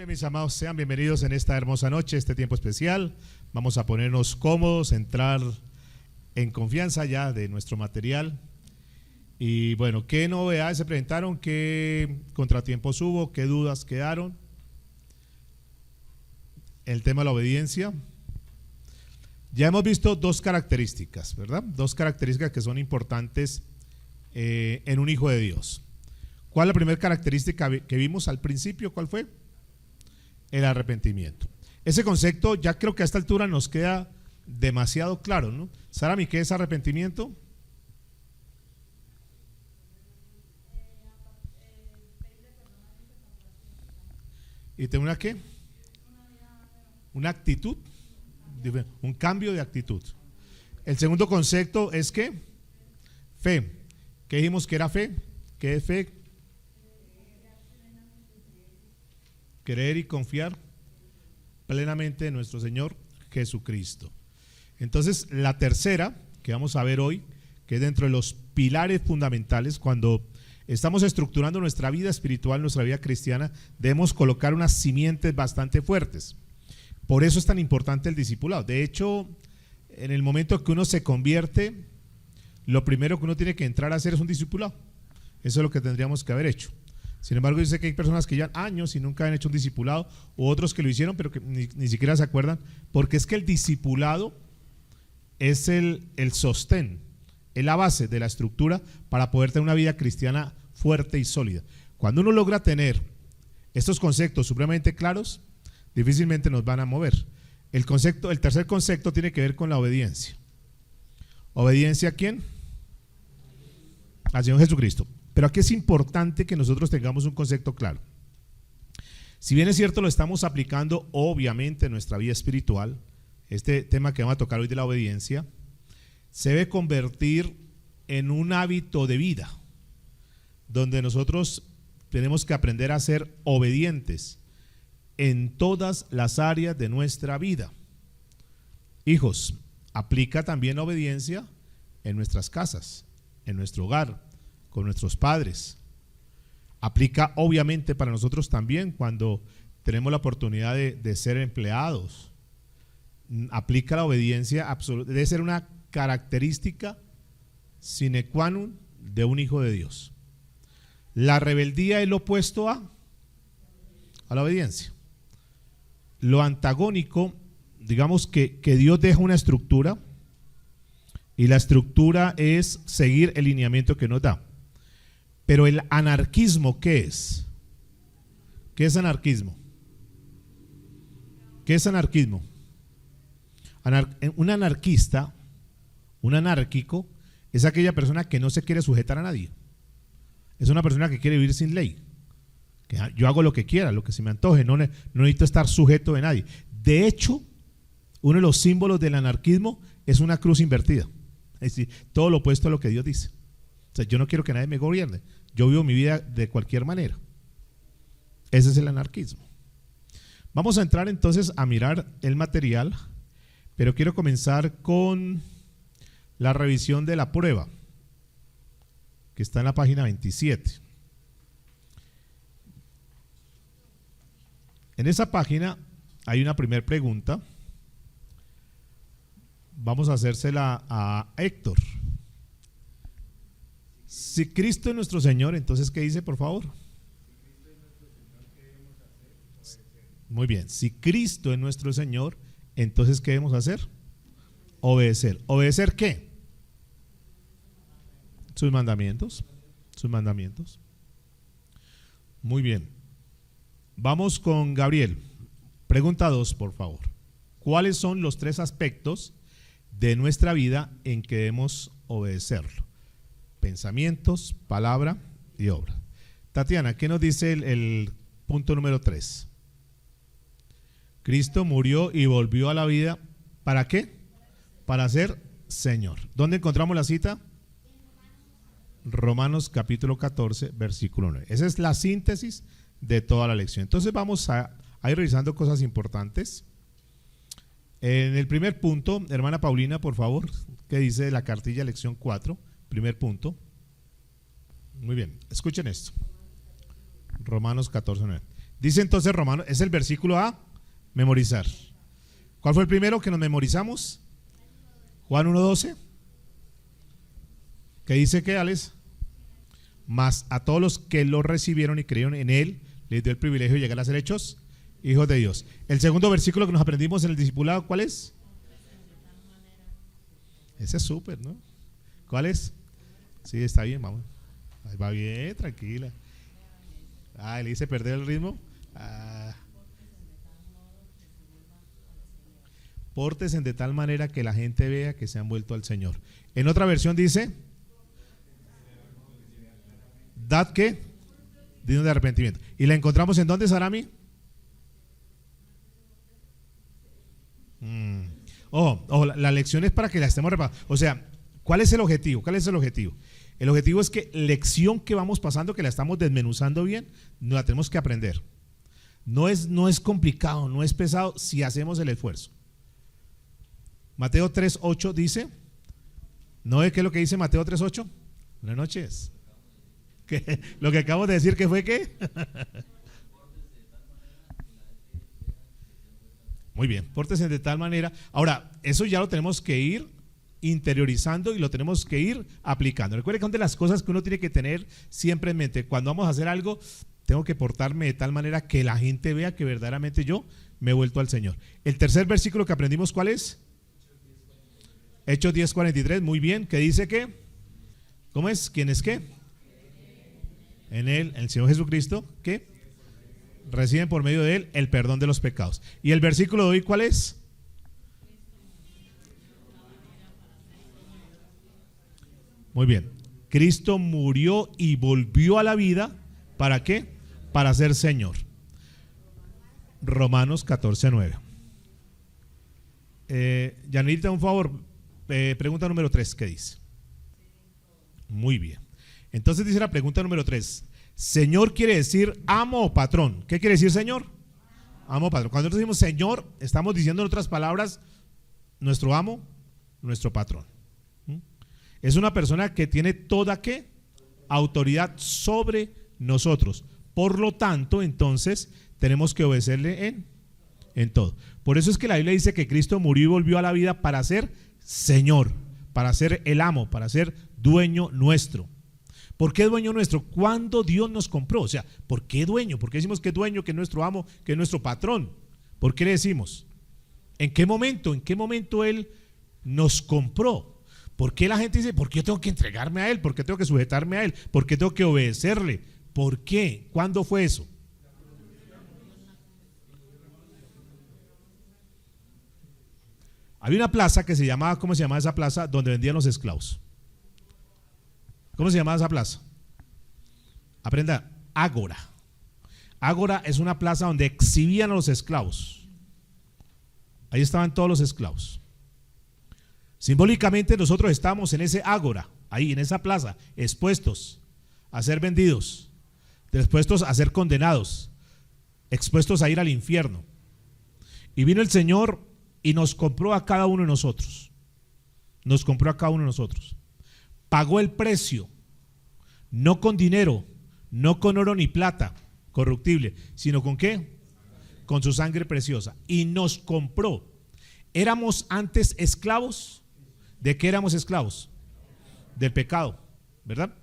mis amados, sean bienvenidos en esta hermosa noche, este tiempo especial. Vamos a ponernos cómodos, entrar en confianza ya de nuestro material. Y bueno, ¿qué novedades se presentaron? ¿Qué contratiempos hubo? ¿Qué dudas quedaron? El tema de la obediencia. Ya hemos visto dos características, ¿verdad? Dos características que son importantes en un hijo de Dios. ¿Cuál es la primera característica que vimos al principio? ¿Cuál fue? El arrepentimiento. Ese concepto ya creo que a esta altura nos queda demasiado claro, ¿no? Sarami, ¿qué es arrepentimiento? ¿Y tengo una qué? Una actitud, un cambio de actitud. El segundo concepto es ¿qué? Fe. ¿Qué dijimos que era fe? ¿Qué es fe? Creer y confiar plenamente en nuestro Señor Jesucristo. Entonces, la tercera que vamos a ver hoy, que es dentro de los pilares fundamentales, cuando estamos estructurando nuestra vida espiritual, nuestra vida cristiana, debemos colocar unas simientes bastante fuertes. Por eso es tan importante el discipulado. De hecho, en el momento que uno se convierte, lo primero que uno tiene que entrar a hacer es un discipulado. Eso es lo que tendríamos que haber hecho. Sin embargo, yo sé que hay personas que llevan años y nunca han hecho un discipulado, o otros que lo hicieron pero que ni siquiera se acuerdan, porque es que el discipulado es el sostén, es la base de la estructura para poder tener una vida cristiana fuerte y sólida. Cuando uno logra tener estos conceptos supremamente claros, difícilmente nos van a mover. El tercer concepto tiene que ver con la obediencia. ¿Obediencia a quién? Al Señor Jesucristo. Pero aquí es importante que nosotros tengamos un concepto claro. Si bien es cierto, lo estamos aplicando obviamente en nuestra vida espiritual, este tema que vamos a tocar hoy de la obediencia, se debe convertir en un hábito de vida, donde nosotros tenemos que aprender a ser obedientes en todas las áreas de nuestra vida. Hijos, aplica también la obediencia en nuestras casas, en nuestro hogar, con nuestros padres. Aplica obviamente para nosotros también cuando tenemos la oportunidad de ser empleados. Aplica la obediencia absoluta, debe ser una característica sine qua non de un hijo de Dios. La rebeldía es lo opuesto a la obediencia. Lo antagónico, digamos que Dios deja una estructura y la estructura es seguir el lineamiento que nos da. Pero el anarquismo, ¿qué es? ¿Qué es anarquismo? ¿Qué es anarquismo? Un anarquista, un anárquico, es aquella persona que no se quiere sujetar a nadie. Es una persona que quiere vivir sin ley. Que yo hago lo que quiera, lo que se me antoje, no necesito estar sujeto de nadie. De hecho, uno de los símbolos del anarquismo es una cruz invertida. Es decir, todo lo opuesto a lo que Dios dice. O sea, yo no quiero que nadie me gobierne. Yo vivo mi vida de cualquier manera. Ese es el anarquismo. Vamos a entrar entonces a mirar el material, pero quiero comenzar con la revisión de la prueba, que está en la página 27. En esa página hay una primera pregunta. Vamos a hacérsela a Héctor. Si Cristo es nuestro Señor, entonces ¿qué dice, por favor? Muy bien, si Cristo es nuestro Señor, entonces ¿qué debemos hacer? Obedecer. ¿Obedecer qué? Sus mandamientos. Sus mandamientos. Muy bien. Vamos con Gabriel. Pregunta 2, por favor. ¿Cuáles son los 3 aspectos de nuestra vida en que debemos obedecerlo? Pensamientos, palabra y obra. Tatiana, ¿qué nos dice el punto número 3? Cristo murió y volvió a la vida. ¿Para qué? Para ser Señor. ¿Dónde encontramos la cita? Romanos capítulo 14, versículo 9. Esa es la síntesis de toda la lección. Entonces vamos a ir revisando cosas importantes. En el primer punto, hermana Paulina, por favor, ¿qué dice la cartilla lección 4? Primer punto. Muy bien, escuchen esto. Romanos 14, 9. Dice entonces Romanos, es el versículo a memorizar. ¿Cuál fue el primero que nos memorizamos? Juan 1:12. ¿Qué dice que, Alex? Mas a todos los que lo recibieron y creyeron en él, les dio el privilegio de llegar a ser hechos hijos de Dios. El segundo versículo que nos aprendimos en el discipulado, ¿cuál es? Ese es súper, ¿no? ¿Cuál es? Sí, está bien, vamos. Ahí va bien, tranquila. Le hice perder el ritmo. Pórtense de tal manera que la gente vea que se han vuelto al Señor. En otra versión dice, dad ¿qué? Digno de arrepentimiento. ¿Y la encontramos en dónde, Sarami? La lección es para que la estemos repasando. O sea, ¿cuál es el objetivo? ¿Cuál es el objetivo? El objetivo es que lección que vamos pasando, que la estamos desmenuzando bien, nos la tenemos que aprender. No es complicado, no es pesado si hacemos el esfuerzo. Mateo 3:8 dice, ¿no ve qué es lo que dice Mateo 3:8? Buenas noches. ¿Qué? Lo que acabo de decir, ¿qué fue qué? Muy bien, pórtense de tal manera. Ahora, eso ya lo tenemos que ir interiorizando y lo tenemos que ir aplicando. Recuerde que una de las cosas que uno tiene que tener siempre en mente, cuando vamos a hacer algo, tengo que portarme de tal manera que la gente vea que verdaderamente yo me he vuelto al Señor. El tercer versículo que aprendimos, ¿cuál es? Hechos 10:43, muy bien, que dice que, ¿cómo es? ¿Quién es qué? En él, el Señor Jesucristo, ¿qué? Reciben por medio de él el perdón de los pecados. ¿Y el versículo de hoy cuál es? Muy bien. Cristo murió y volvió a la vida, ¿para qué? Para ser Señor. Romanos 14:9. Yanirita, un favor, pregunta número 3, ¿qué dice? Muy bien. Entonces dice la pregunta número 3. Señor quiere decir amo o patrón. ¿Qué quiere decir Señor? Amo o patrón. Cuando nosotros decimos Señor, estamos diciendo en otras palabras, nuestro amo, nuestro patrón. Es una persona que tiene toda ¿qué? Autoridad sobre nosotros. Por lo tanto, entonces, tenemos que obedecerle en todo. Por eso es que la Biblia dice que Cristo murió y volvió a la vida para ser Señor, para ser el amo, para ser dueño nuestro. ¿Por qué dueño nuestro? ¿Cuándo Dios nos compró? O sea, ¿por qué dueño? ¿Por qué decimos que es dueño, que es nuestro amo, que es nuestro patrón? ¿Por qué le decimos? ¿En qué momento? ¿En qué momento Él nos compró? ¿Por qué la gente dice, por qué yo tengo que entregarme a Él? ¿Por qué tengo que sujetarme a Él? ¿Por qué tengo que obedecerle? ¿Por qué? ¿Cuándo fue eso? Había una plaza que se llamaba, ¿cómo se llamaba esa plaza? Donde vendían los esclavos. ¿Cómo se llamaba esa plaza? Aprenda, Ágora. Ágora es una plaza donde exhibían a los esclavos. Ahí estaban todos los esclavos. Simbólicamente nosotros estamos en ese ágora, ahí en esa plaza, expuestos a ser vendidos, expuestos a ser condenados, expuestos a ir al infierno. Y vino el Señor y nos compró a cada uno de nosotros. Nos compró a cada uno de nosotros. Pagó el precio, no con dinero, no con oro ni plata corruptible, sino con ¿qué? Con su sangre preciosa. Y nos compró. ¿Éramos antes esclavos? ¿De qué éramos esclavos? Del pecado, ¿verdad?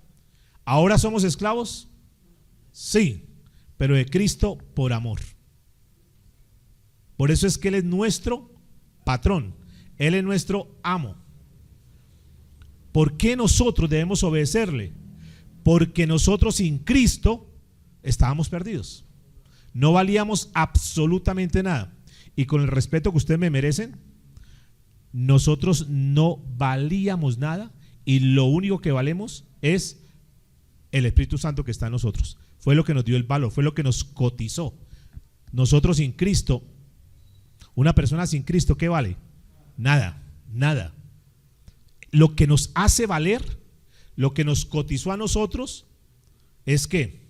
¿Ahora somos esclavos? Sí, pero de Cristo por amor. Por eso es que Él es nuestro patrón, Él es nuestro amo. ¿Por qué nosotros debemos obedecerle? Porque nosotros sin Cristo estábamos perdidos. No valíamos absolutamente nada. Y con el respeto que ustedes me merecen, nosotros no valíamos nada y lo único que valemos es el Espíritu Santo que está en nosotros. Fue lo que nos dio el valor, fue lo que nos cotizó. Nosotros sin Cristo, una persona sin Cristo, ¿qué vale? Nada, nada. Lo que nos hace valer, lo que nos cotizó a nosotros, es que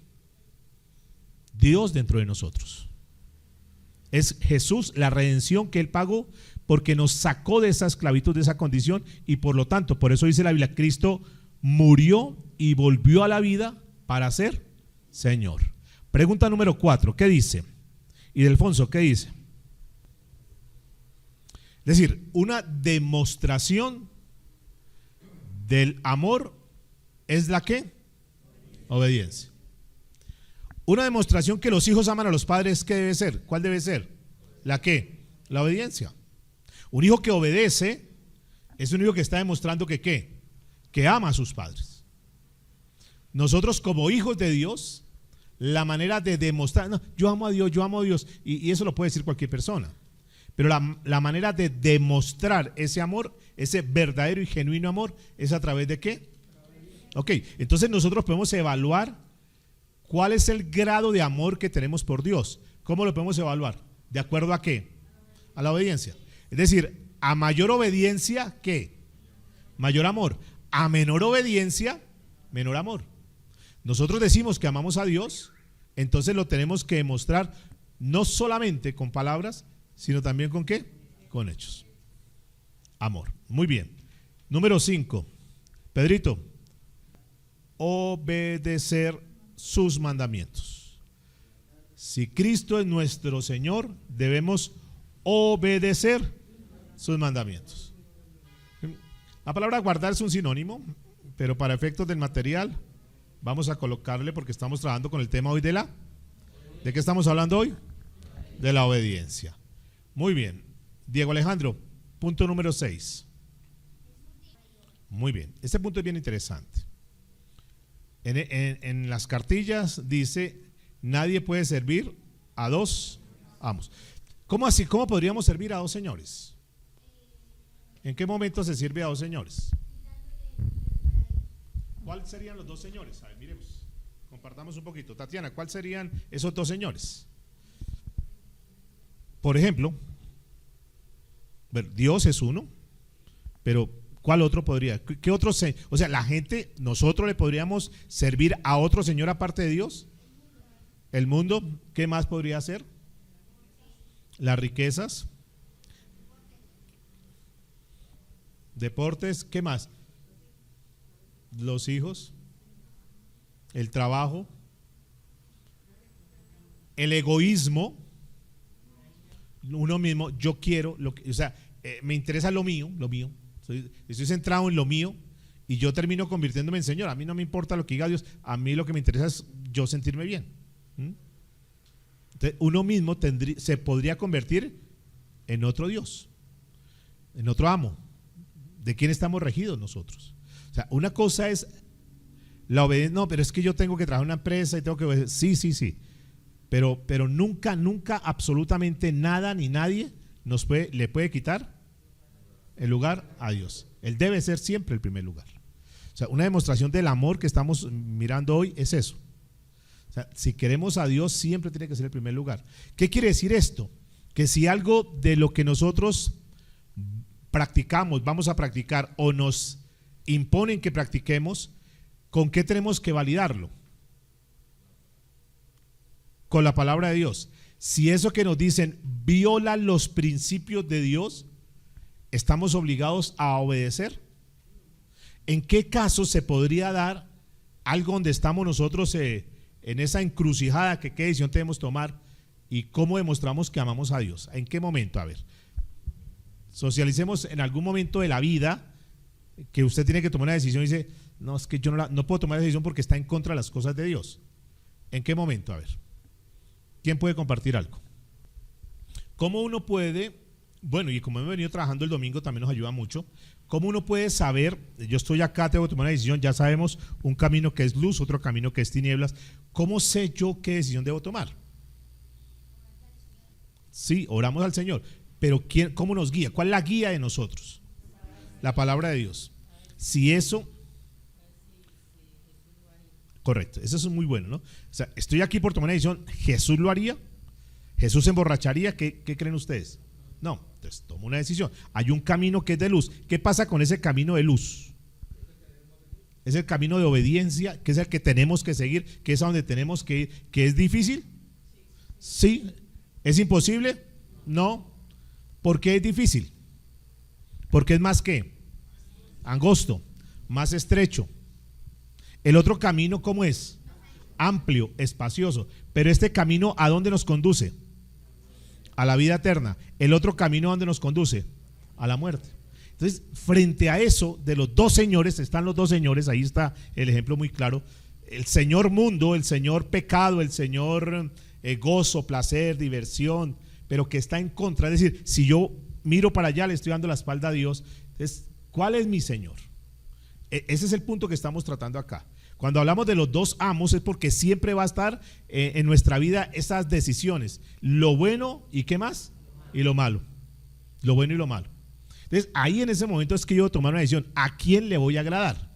Dios dentro de nosotros. Es Jesús, la redención que Él pagó porque nos sacó de esa esclavitud, de esa condición, y por lo tanto, por eso dice la Biblia, Cristo murió y volvió a la vida para ser Señor, Pregunta número 4, ¿qué dice? Y Delfonso, ¿qué dice? Es decir, una demostración del amor es la ¿qué? Obediencia. Una demostración que los hijos aman a los padres, ¿qué debe ser? ¿Cuál debe ser? ¿La qué? La obediencia. Un hijo que obedece es un hijo que está demostrando que ¿qué? Que ama a sus padres. Nosotros como hijos de Dios, la manera de demostrar, no, yo amo a Dios, y eso lo puede decir cualquier persona. Pero la manera de demostrar ese amor, ese verdadero y genuino amor, es a través de ¿qué? Ok, entonces nosotros podemos evaluar cuál es el grado de amor que tenemos por Dios. ¿Cómo lo podemos evaluar? ¿De acuerdo a qué? A la obediencia. Es decir, a mayor obediencia, ¿qué? Mayor amor. A menor obediencia, menor amor. Nosotros decimos que amamos a Dios, entonces lo tenemos que demostrar no solamente con palabras, sino también con ¿qué? Con hechos. Amor. Muy bien. Número 5. Pedrito, obedecer sus mandamientos. Si Cristo es nuestro Señor, debemos obedecer sus mandamientos. La palabra guardar es un sinónimo, pero para efectos del material vamos a colocarle, porque estamos trabajando con el tema hoy ¿de qué estamos hablando hoy? De la obediencia. Muy bien. Diego Alejandro, punto número 6. Muy bien. Este punto es bien interesante. En las cartillas dice, nadie puede servir a dos amos. ¿Cómo así? ¿Cómo podríamos servir a dos señores? ¿En qué momento se sirve a dos señores? ¿Cuáles serían los dos señores? A ver, miremos, compartamos un poquito. Tatiana, ¿cuáles serían esos dos señores? Por ejemplo, bueno, Dios es uno, pero ¿cuál otro podría? ¿Qué otro? O sea, la gente, nosotros le podríamos servir a otro señor aparte de Dios. El mundo, ¿qué más podría hacer? Las riquezas, deportes, ¿qué más? Los hijos, el trabajo, el egoísmo, uno mismo, yo quiero, o sea, me interesa lo mío, estoy centrado en lo mío y yo termino convirtiéndome en Señor. A mí no me importa lo que diga Dios, a mí lo que me interesa es yo sentirme bien. Entonces, uno mismo se podría convertir en otro Dios, en otro amo. ¿De quién estamos regidos nosotros? O sea, una cosa es la obediencia. No, pero es que yo tengo que trabajar en una empresa y tengo que obedecer. Sí. Pero nunca, absolutamente nada ni nadie le puede quitar el lugar a Dios. Él debe ser siempre el primer lugar. O sea, una demostración del amor que estamos mirando hoy es eso. O sea, si queremos a Dios, siempre tiene que ser el primer lugar. ¿Qué quiere decir esto? Que si algo de lo que nosotros practicamos, vamos a practicar o nos imponen que practiquemos, ¿con qué tenemos que validarlo? Con la palabra de Dios. Si eso que nos dicen viola los principios de Dios, ¿estamos obligados a obedecer? ¿En qué caso se podría dar algo donde estamos nosotros en esa encrucijada, que qué decisión debemos tomar y cómo demostramos que amamos a Dios? ¿En qué momento? A ver, socialicemos en algún momento de la vida que usted tiene que tomar una decisión y dice, no, es que yo no puedo tomar esa decisión porque está en contra de las cosas de Dios. ¿En qué momento? A ver, ¿quién puede compartir algo? ¿Cómo uno puede, bueno, y como hemos venido trabajando el domingo también nos ayuda mucho, cómo uno puede saber, yo estoy acá, tengo que tomar una decisión, ya sabemos un camino que es luz, otro camino que es tinieblas, ¿cómo sé yo qué decisión debo tomar? Sí, oramos al Señor, pero ¿cómo nos guía? ¿Cuál es la guía de nosotros? La palabra de Dios. Si eso, correcto, eso es muy bueno, ¿no? O sea, estoy aquí por tomar una decisión, ¿Jesús lo haría? ¿Jesús se emborracharía? ¿Qué creen ustedes? No, entonces tomo una decisión. Hay un camino que es de luz. ¿Qué pasa con ese camino de luz? Es el camino de obediencia, que es el que tenemos que seguir, que es a donde tenemos que ir. ¿Que es difícil? Sí. ¿Es imposible? No. ¿Por qué es difícil? Porque es más que angosto, más estrecho. El otro camino, ¿cómo es? amplio, espacioso. Pero este camino, ¿a dónde nos conduce? A la vida eterna. El otro camino, ¿a dónde nos conduce? A la muerte. Entonces, frente a eso, de los dos señores, están los dos señores, ahí está el ejemplo muy claro. El señor mundo, el señor pecado, el señor gozo, placer, diversión, pero que está en contra. Es decir, si yo miro para allá, le estoy dando la espalda a Dios. Entonces, ¿cuál es mi señor? Ese es el punto que estamos tratando acá. Cuando hablamos de los dos amos es porque siempre va a estar en nuestra vida esas decisiones, lo bueno y ¿qué más? Y lo malo, lo bueno y lo malo. Entonces ahí en ese momento es que yo tomar una decisión, ¿a quién le voy a agradar?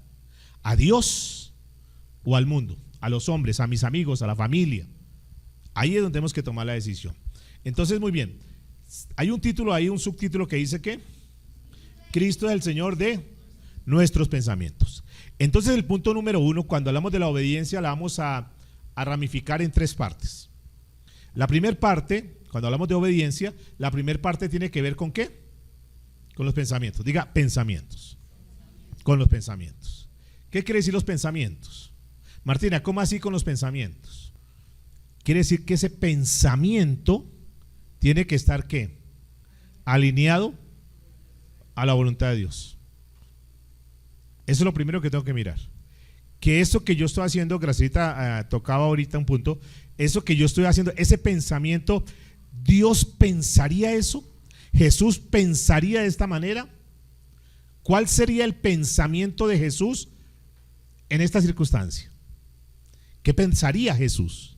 ¿A Dios o al mundo? A los hombres, a mis amigos, a la familia. Ahí es donde tenemos que tomar la decisión. Entonces muy bien, hay un título ahí, un subtítulo que dice que Cristo es el Señor de nuestros pensamientos. Entonces el punto número 1, cuando hablamos de la obediencia, la vamos a ramificar en 3 partes. La primera parte, cuando hablamos de obediencia, la primera parte tiene que ver ¿con qué? Con los pensamientos. Diga pensamientos. Con los pensamientos. ¿Qué quiere decir los pensamientos? Martina, ¿cómo así con los pensamientos? Quiere decir que ese pensamiento tiene que estar ¿qué? Alineado a la voluntad de Dios. Eso es lo primero que tengo que mirar. Que eso que yo estoy haciendo, Gracita tocaba ahorita un punto, eso que yo estoy haciendo, ese pensamiento, ¿Dios pensaría eso? ¿Jesús pensaría de esta manera? ¿Cuál sería el pensamiento de Jesús en esta circunstancia? ¿Qué pensaría Jesús?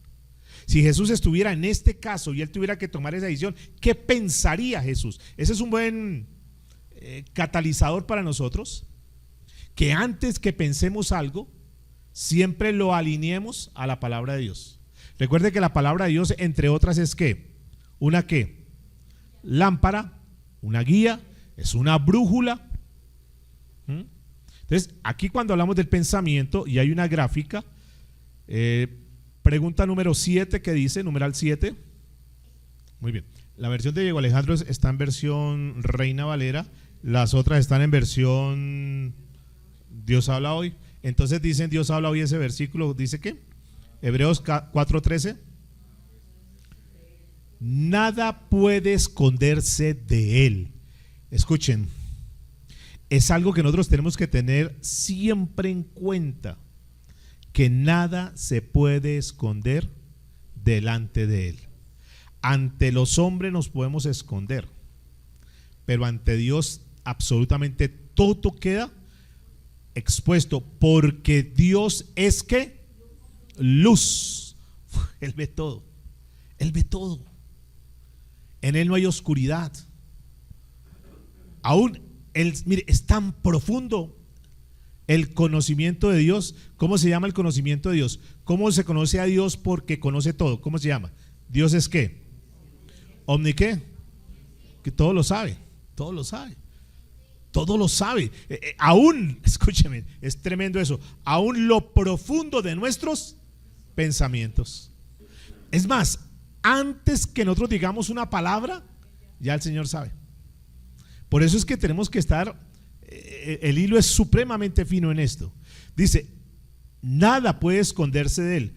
Si Jesús estuviera en este caso y él tuviera que tomar esa decisión, ¿qué pensaría Jesús? Ese es un buen catalizador para nosotros. Que antes que pensemos algo, siempre lo alineemos a la palabra de Dios. Recuerde que la palabra de Dios, entre otras, es ¿qué? ¿Una qué? Lámpara, una guía, es una brújula. Entonces, aquí cuando hablamos del pensamiento, y hay una gráfica, pregunta número 7 que dice, numeral 7. Muy bien, la versión de Diego Alejandro está en versión Reina Valera, las otras están en versión Dios habla hoy. Entonces dicen Dios habla hoy, ese versículo dice ¿qué? Hebreos 4:13. Nada puede esconderse de él. Escuchen, es algo que nosotros tenemos que tener siempre en cuenta, que nada se puede esconder delante de él. Ante los hombres nos podemos esconder, pero ante Dios absolutamente todo queda expuesto, porque Dios es ¿qué? Luz. Él ve todo. Él ve todo. En él no hay oscuridad. Aún él, mire, es tan profundo el conocimiento de Dios. ¿Cómo se llama el conocimiento de Dios? ¿Cómo se conoce a Dios? Porque conoce todo. ¿Cómo se llama? Dios es ¿qué? Omni ¿qué? Que todo lo sabe. Todo lo sabe. Todo lo sabe. Aún, escúcheme, es tremendo eso. Aún lo profundo de nuestros pensamientos. Es más, antes que nosotros digamos una palabra, ya el Señor sabe. Por eso es que tenemos que estar, el hilo es supremamente fino en esto. Dice, nada puede esconderse de él.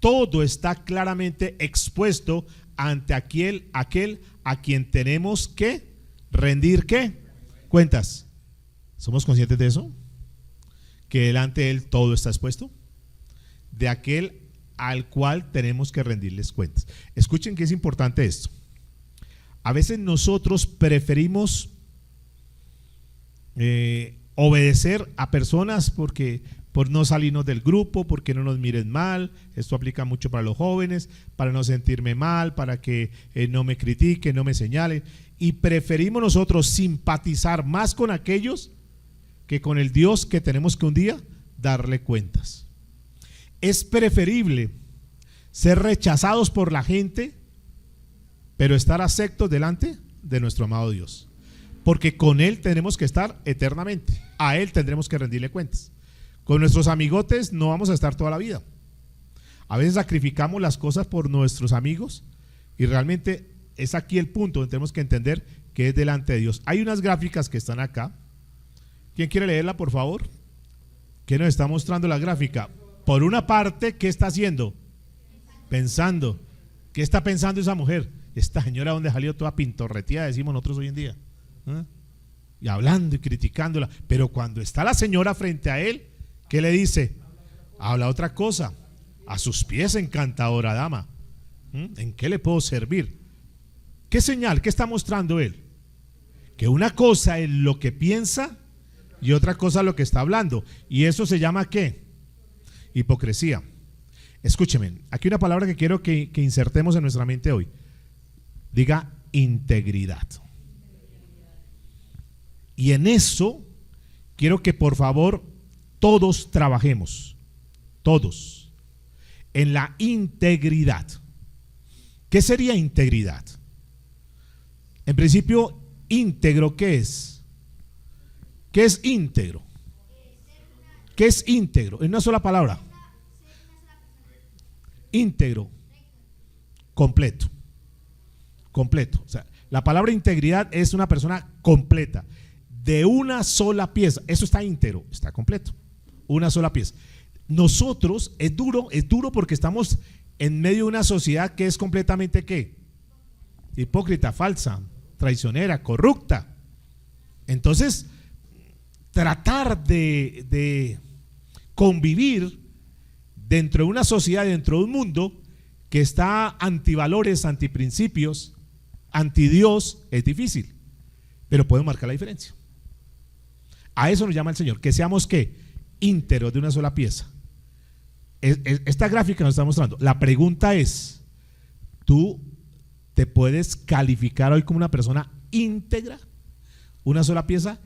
Todo está claramente expuesto ante aquel a quien tenemos que rendir ¿qué? Cuentas. ¿Somos conscientes de eso? Que delante de él todo está expuesto. De aquel al cual tenemos que rendirles cuentas. Escuchen que es importante esto. A veces nosotros preferimos obedecer a personas por no salirnos del grupo, porque no nos miren mal. Esto aplica mucho para los jóvenes, para no sentirme mal, para que no me critiquen, no me señalen. Y preferimos nosotros simpatizar más con aquellos que con el Dios que tenemos que un día darle cuentas. Es preferible ser rechazados por la gente, pero estar aceptos delante de nuestro amado Dios, porque con él tenemos que estar eternamente. A él tendremos que rendirle cuentas. Con nuestros amigotes no vamos a estar toda la vida. A veces sacrificamos las cosas por nuestros amigos y realmente es aquí el punto donde tenemos que entender que es delante de Dios. Hay unas gráficas que están acá. ¿Quién quiere leerla, por favor? ¿Qué nos está mostrando la gráfica? Por una parte, ¿qué está haciendo? Pensando. ¿Qué está pensando esa mujer? Esta señora, ¿dónde salió toda pintorreteada? Decimos nosotros hoy en día. ¿Eh? Y hablando y criticándola. Pero cuando está la señora frente a él, ¿qué le dice? Habla otra cosa. A sus pies, encantadora dama. ¿En qué le puedo servir? ¿Qué señal? ¿Qué está mostrando él? Que una cosa es lo que piensa y otra cosa es lo que está hablando. ¿Y eso se llama qué? Hipocresía. Escúcheme, aquí una palabra que quiero que insertemos en nuestra mente hoy. Diga integridad. Y en eso quiero que por favor todos trabajemos. Todos. En la integridad. ¿Qué sería integridad? En principio, íntegro, ¿qué es? ¿Qué es íntegro? ¿Qué es íntegro? En una sola palabra. Íntegro. Completo. Completo. O sea, la palabra integridad es una persona completa. De una sola pieza. Eso está íntegro, está completo. Una sola pieza. Nosotros, es duro porque estamos en medio de una sociedad que es completamente ¿qué? Hipócrita, falsa, traicionera, corrupta. Entonces, tratar de convivir dentro de una sociedad, dentro de un mundo que está antivalores, antiprincipios, antidios, es difícil, pero podemos marcar la diferencia. A eso nos llama el Señor, que seamos ¿qué? Íntegros de una sola pieza. Esta gráfica nos está mostrando. La pregunta es, ¿tú te puedes calificar hoy como una persona íntegra? Una sola pieza,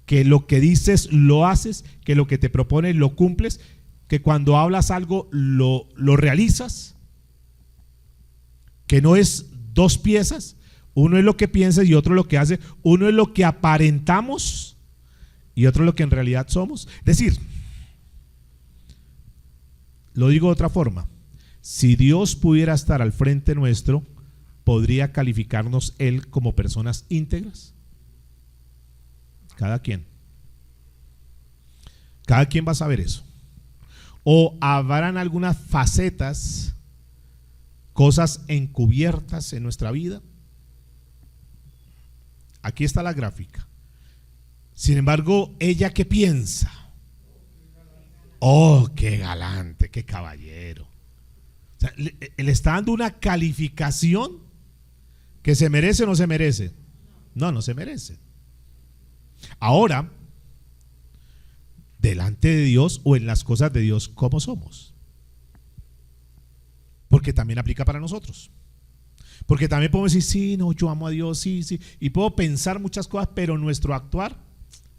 que lo que dices lo haces, que lo que te propones lo cumples, que cuando hablas algo lo realizas, que no es dos piezas, uno es lo que piensas y otro es lo que hace, uno es lo que aparentamos y otro es lo que en realidad somos. Es decir, lo digo de otra forma, si Dios pudiera estar al frente nuestro, ¿podría calificarnos Él como personas íntegras? Cada quien va a saber eso. O habrán algunas facetas, cosas encubiertas en nuestra vida. Aquí está la gráfica. Sin embargo, ¿ella qué piensa? Oh, qué galante, qué caballero. O sea, le está dando una calificación que se merece o no se merece. No se merece. Ahora, delante de Dios o en las cosas de Dios, ¿cómo somos? Porque también aplica para nosotros. Porque también podemos decir, sí, no, yo amo a Dios, sí, y puedo pensar muchas cosas, pero nuestro actuar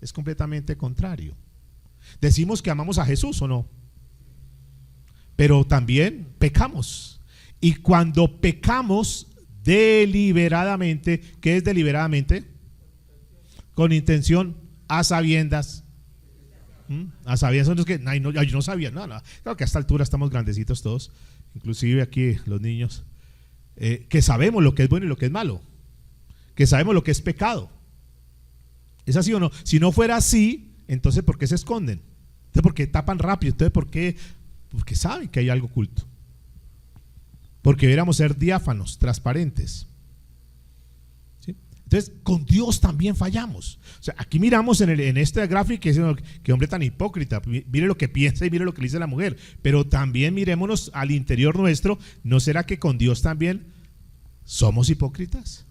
es completamente contrario. Decimos que amamos a Jesús o no, pero también pecamos. Y cuando pecamos deliberadamente, ¿qué es deliberadamente? Con intención, a sabiendas. A sabiendas, no es que yo no sabía, no. Claro que a esta altura estamos grandecitos todos, inclusive aquí los niños, que sabemos lo que es bueno y lo que es malo, que sabemos lo que es pecado. ¿Es así o no? Si no fuera así, entonces ¿por qué se esconden? Entonces ¿por qué tapan rápido? Entonces ¿por qué? Porque saben que hay algo oculto. Porque deberíamos ser diáfanos, transparentes. ¿Sí? Entonces con Dios también fallamos. O sea, aquí miramos en esta gráfica y decimos, qué hombre tan hipócrita, mire lo que piensa y mire lo que le dice la mujer. Pero también mirémonos al interior nuestro. ¿No será que con Dios también somos hipócritas?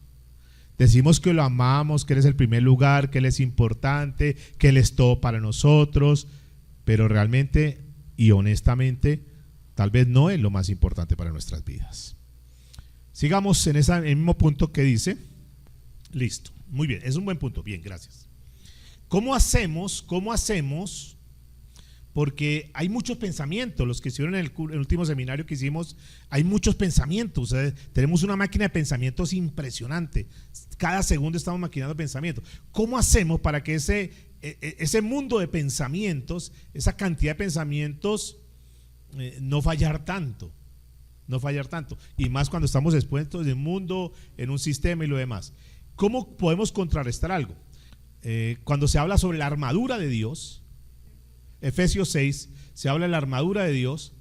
Decimos que lo amamos, que Él es el primer lugar, que Él es importante, que Él es todo para nosotros, pero realmente y honestamente tal vez no es lo más importante para nuestras vidas. Sigamos en el mismo punto que dice. Listo, muy bien, es un buen punto, bien, gracias. ¿Cómo hacemos? Porque hay muchos pensamientos, los que hicieron en el último seminario que hicimos, hay muchos pensamientos, tenemos una máquina de pensamientos impresionante, cada segundo estamos maquinando pensamientos. ¿Cómo hacemos para que ese mundo de pensamientos, esa cantidad de pensamientos, no fallar tanto? Y más cuando estamos expuestos en un mundo, en un sistema y lo demás. ¿Cómo podemos contrarrestar algo? Cuando se habla sobre la armadura de Dios, Efesios 6, se habla de la armadura de Dios,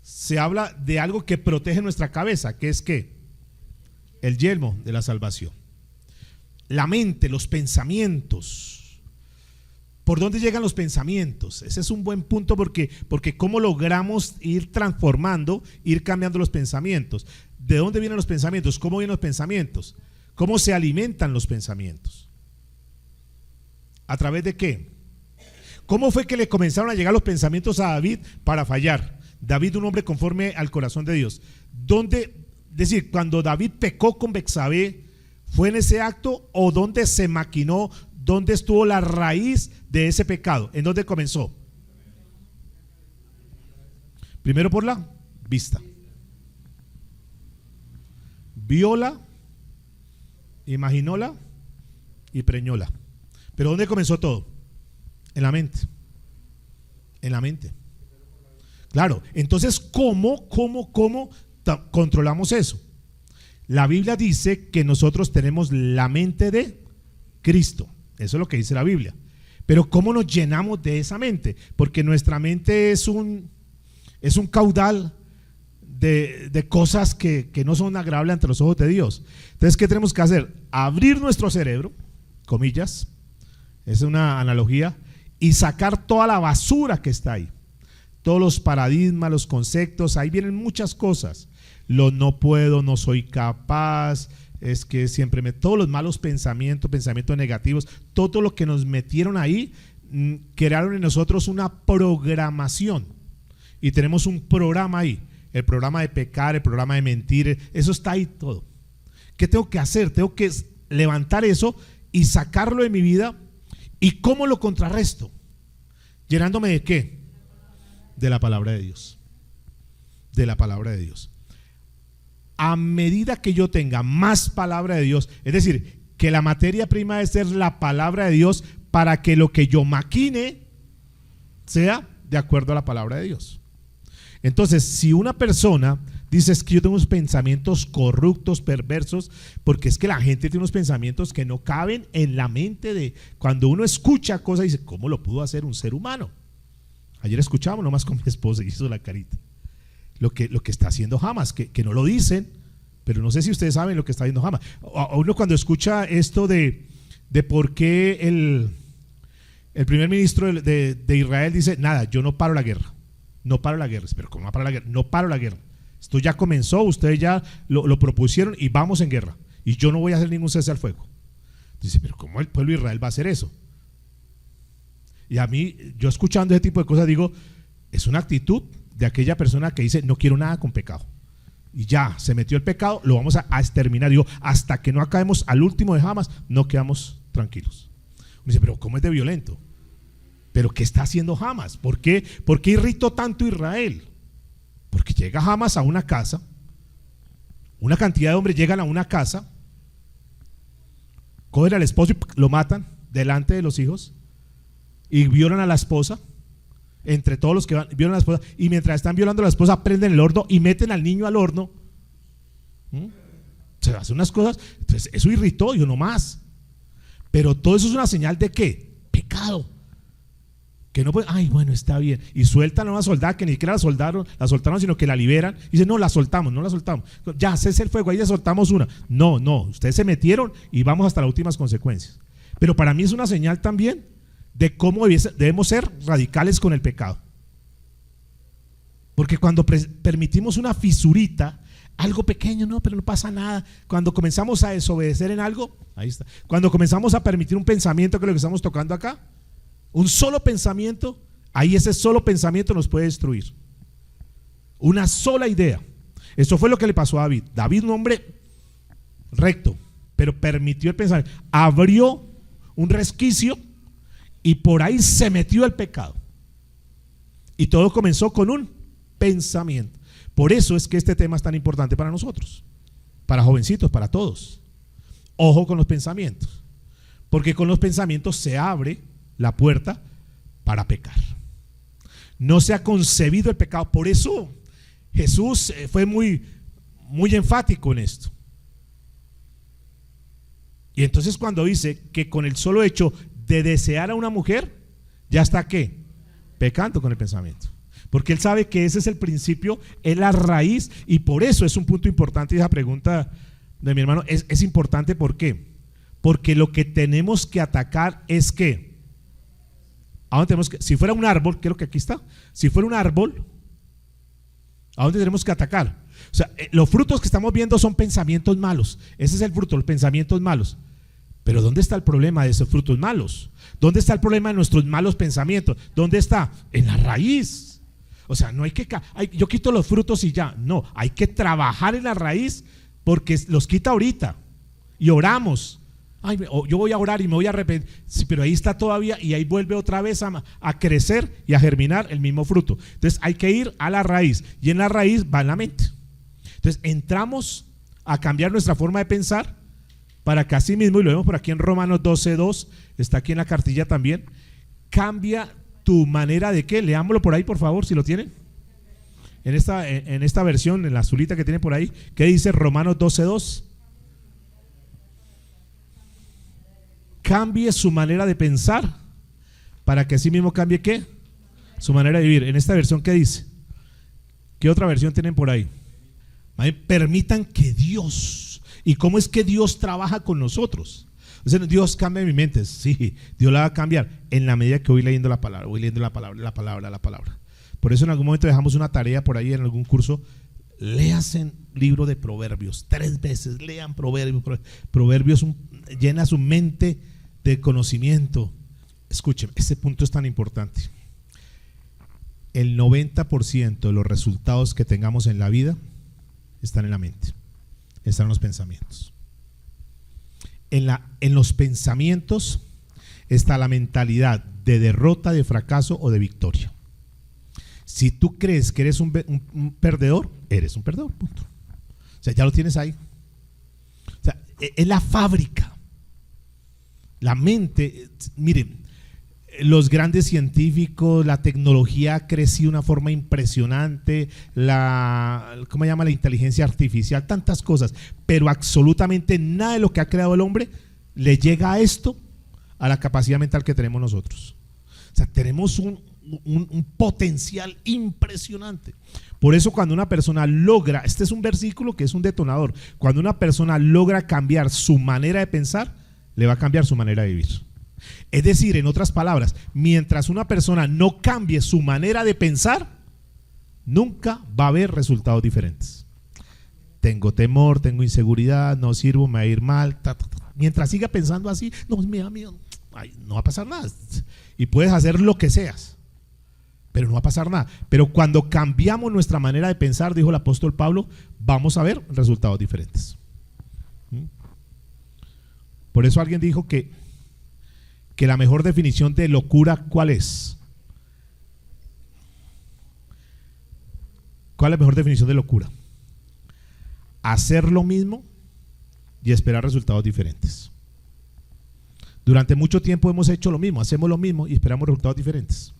se habla de algo que protege nuestra cabeza, que es ¿qué? El yelmo de la salvación. La mente, los pensamientos. ¿Por dónde llegan los pensamientos? Ese es un buen punto porque cómo logramos ir transformando, ir cambiando los pensamientos. ¿De dónde vienen los pensamientos? ¿Cómo vienen los pensamientos? ¿Cómo se alimentan los pensamientos? ¿A través de qué? ¿Cómo fue que le comenzaron a llegar los pensamientos a David para fallar? David, un hombre conforme al corazón de Dios. ¿Dónde, es decir, cuando David pecó con Betsabé, fue en ese acto o dónde se maquinó, dónde estuvo la raíz de ese pecado? ¿En dónde comenzó? Primero por la vista. Vióla, imaginóla y preñóla. ¿Pero dónde comenzó todo? En la mente. En la mente. Claro, entonces, ¿cómo controlamos eso? La Biblia dice que nosotros tenemos la mente de Cristo. Eso es lo que dice la Biblia. Pero ¿cómo nos llenamos de esa mente? Porque nuestra mente es un caudal de cosas que no son agradables ante los ojos de Dios. Entonces, ¿qué tenemos que hacer? Abrir nuestro cerebro, comillas, es una analogía, y sacar toda la basura que está ahí. Todos los paradigmas, los conceptos, ahí vienen muchas cosas. Lo no puedo, no soy capaz, es que siempre todos los malos pensamientos negativos, todo lo que nos metieron ahí, crearon en nosotros una programación. Y tenemos un programa ahí, el programa de pecar, el programa de mentir, eso está ahí todo. ¿Qué tengo que hacer? Tengo que levantar eso y sacarlo de mi vida. ¿Y cómo lo contrarresto? ¿Llenándome de qué? De la palabra de Dios. De la palabra de Dios. A medida que yo tenga más palabra de Dios, es decir, que la materia prima debe ser la palabra de Dios para que lo que yo maquine sea de acuerdo a la palabra de Dios. Entonces, si una persona dice es que yo tengo unos pensamientos corruptos, perversos, porque es que la gente tiene unos pensamientos que no caben en la mente de cuando uno escucha cosas y dice, ¿cómo lo pudo hacer un ser humano? Ayer escuchamos nomás con mi esposa y hizo la carita. Lo que está haciendo Hamas, que no lo dicen, pero no sé si ustedes saben lo que está haciendo Hamas. A uno cuando escucha esto de por qué el primer ministro de Israel dice, nada, yo no paro la guerra. No paro la guerra. Pero ¿cómo va a parar la guerra? No paro la guerra. Esto ya comenzó, ustedes ya lo propusieron y vamos en guerra. Y yo no voy a hacer ningún cese al fuego. Dice, pero ¿cómo el pueblo de Israel va a hacer eso? Y a mí, yo escuchando ese tipo de cosas digo, es una actitud de aquella persona que dice, no quiero nada con pecado. Y ya, se metió el pecado, lo vamos a exterminar. Digo, hasta que no acabemos al último de Hamas, no quedamos tranquilos. Uno dice, pero ¿cómo es de violento? ¿Pero qué está haciendo Hamas? ¿Por qué irritó tanto Israel? Porque llega Hamas a una casa, una cantidad de hombres llegan a una casa, cogen al esposo y lo matan delante de los hijos y violan a la esposa, entre todos los que violan a la esposa, y mientras están violando a la esposa prenden el horno y meten al niño al horno. Se hacen unas cosas, entonces eso irritó, yo no más. Pero todo eso es una señal de ¿qué? Pecado. Que no puede, ay, bueno, está bien. Y sueltan a una soldada que ni siquiera la soltaron, sino que la liberan. Y dicen, no la soltamos. Ya, cese el fuego, ahí ya soltamos una. No, ustedes se metieron y vamos hasta las últimas consecuencias. Pero para mí es una señal también de cómo debemos ser radicales con el pecado. Porque cuando permitimos una fisurita, algo pequeño, no, pero no pasa nada. Cuando comenzamos a desobedecer en algo, ahí está. Cuando comenzamos a permitir un pensamiento, que es lo que estamos tocando acá, un solo pensamiento, ahí ese solo pensamiento nos puede destruir. Una sola idea. Eso fue lo que le pasó a David. David, un hombre recto, pero permitió el pensamiento, abrió un resquicio y por ahí se metió el pecado. Y todo comenzó con un pensamiento. Por eso es que este tema es tan importante para nosotros, para jovencitos, para todos. Ojo con los pensamientos, porque con los pensamientos se abre la puerta para pecar. No se ha concebido el pecado. Por eso Jesús fue muy enfático en esto. Y entonces cuando dice que con el solo hecho de desear a una mujer, ya está ¿qué? Pecando con el pensamiento. Porque él sabe que ese es el principio, es la raíz, y por eso es un punto importante. Y esa pregunta de mi hermano es importante. ¿Por qué? Porque lo que tenemos que atacar es que, ¿a dónde tenemos que? Si fuera un árbol, ¿qué es lo que aquí está? Si fuera un árbol, ¿a dónde tenemos que atacar? O sea, los frutos que estamos viendo son pensamientos malos. Ese es el fruto, los pensamientos malos. Pero ¿dónde está el problema de esos frutos malos? ¿Dónde está el problema de nuestros malos pensamientos? ¿Dónde está? En la raíz. O sea, no hay que, yo quito los frutos y ya. No, hay que trabajar en la raíz, porque los quita ahorita. Y oramos. Ay, yo voy a orar y me voy a arrepentir. Sí, pero ahí está todavía, y ahí vuelve otra vez a crecer y a germinar el mismo fruto. Entonces hay que ir a la raíz, y en la raíz va en la mente. Entonces entramos a cambiar nuestra forma de pensar, para que así mismo, y lo vemos por aquí en Romanos 12:2, está aquí en la cartilla también, cambia tu manera de qué. Leámoslo por ahí, por favor, si lo tienen. En esta versión, en la azulita que tienen por ahí, ¿qué dice Romanos 12:2? Cambie su manera de pensar, para que así mismo cambie ¿qué? Su manera de vivir. En esta versión, ¿qué dice? ¿Qué otra versión tienen por ahí? Permitan que Dios. ¿Y cómo es que Dios trabaja con nosotros? O sea, Dios cambia mi mente. Sí, Dios la va a cambiar en la medida que voy leyendo la palabra. Voy leyendo la palabra. Por eso en algún momento dejamos una tarea por ahí en algún curso. Léanse libro de Proverbios 3 veces. Lean Proverbios. Proverbios llena su mente de conocimiento. Escuchen, este punto es tan importante. El 90% de los resultados que tengamos en la vida están en la mente, están en los pensamientos. En los pensamientos está la mentalidad de derrota, de fracaso o de victoria. Si tú crees que eres un perdedor, eres un perdedor, punto. O sea, ya lo tienes ahí. O sea, es la fábrica. La mente, miren, los grandes científicos, la tecnología ha crecido de una forma impresionante, ¿cómo se llama? La inteligencia artificial, tantas cosas, pero absolutamente nada de lo que ha creado el hombre le llega a esto, a la capacidad mental que tenemos nosotros. O sea, tenemos un potencial impresionante. Por eso cuando una persona logra, este es un versículo que es un detonador, cuando una persona logra cambiar su manera de pensar, le va a cambiar su manera de vivir. Es decir, en otras palabras, mientras una persona no cambie su manera de pensar, nunca va a haber resultados diferentes. Tengo temor, tengo inseguridad, no sirvo, me va a ir mal. Mientras siga pensando así, no, me da miedo, no va a pasar nada. Y puedes hacer lo que seas, pero no va a pasar nada. Pero cuando cambiamos nuestra manera de pensar, dijo el apóstol Pablo, vamos a ver resultados diferentes. Por eso alguien dijo que la mejor definición de locura, ¿cuál es? ¿Cuál es la mejor definición de locura? Hacer lo mismo y esperar resultados diferentes. Durante mucho tiempo hemos hecho lo mismo, hacemos lo mismo y esperamos resultados diferentes.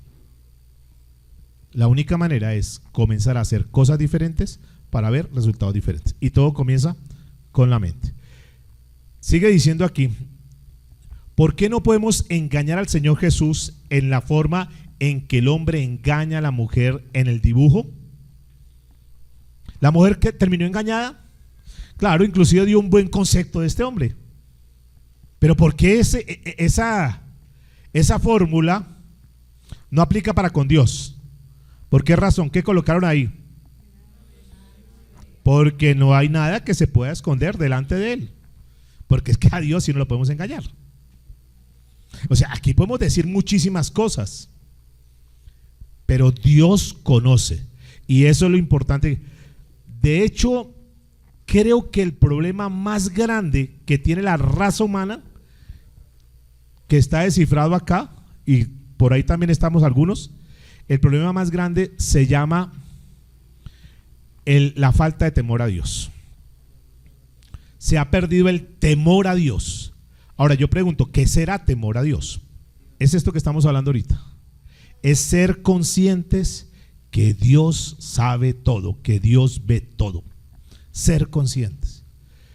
La única manera es comenzar a hacer cosas diferentes para ver resultados diferentes. Y todo comienza con la mente. Sigue diciendo aquí, ¿por qué no podemos engañar al Señor Jesús en la forma en que el hombre engaña a la mujer en el dibujo? La mujer que terminó engañada, claro, inclusive dio un buen concepto de este hombre. Pero ¿por qué esa fórmula no aplica para con Dios? ¿Por qué razón? ¿Qué colocaron ahí? Porque no hay nada que se pueda esconder delante de Él. Porque es que a Dios sí no lo podemos engañar. O sea, aquí podemos decir muchísimas cosas, pero Dios conoce, y eso es lo importante. De hecho, creo que el problema más grande que tiene la raza humana, que está descifrado acá, y por ahí también estamos algunos, el problema más grande se llama la falta de temor a Dios. Se ha perdido el temor a Dios. Ahora yo pregunto, ¿qué será temor a Dios? Es esto que estamos hablando ahorita. Es ser conscientes que Dios sabe todo, que Dios ve todo. Ser conscientes.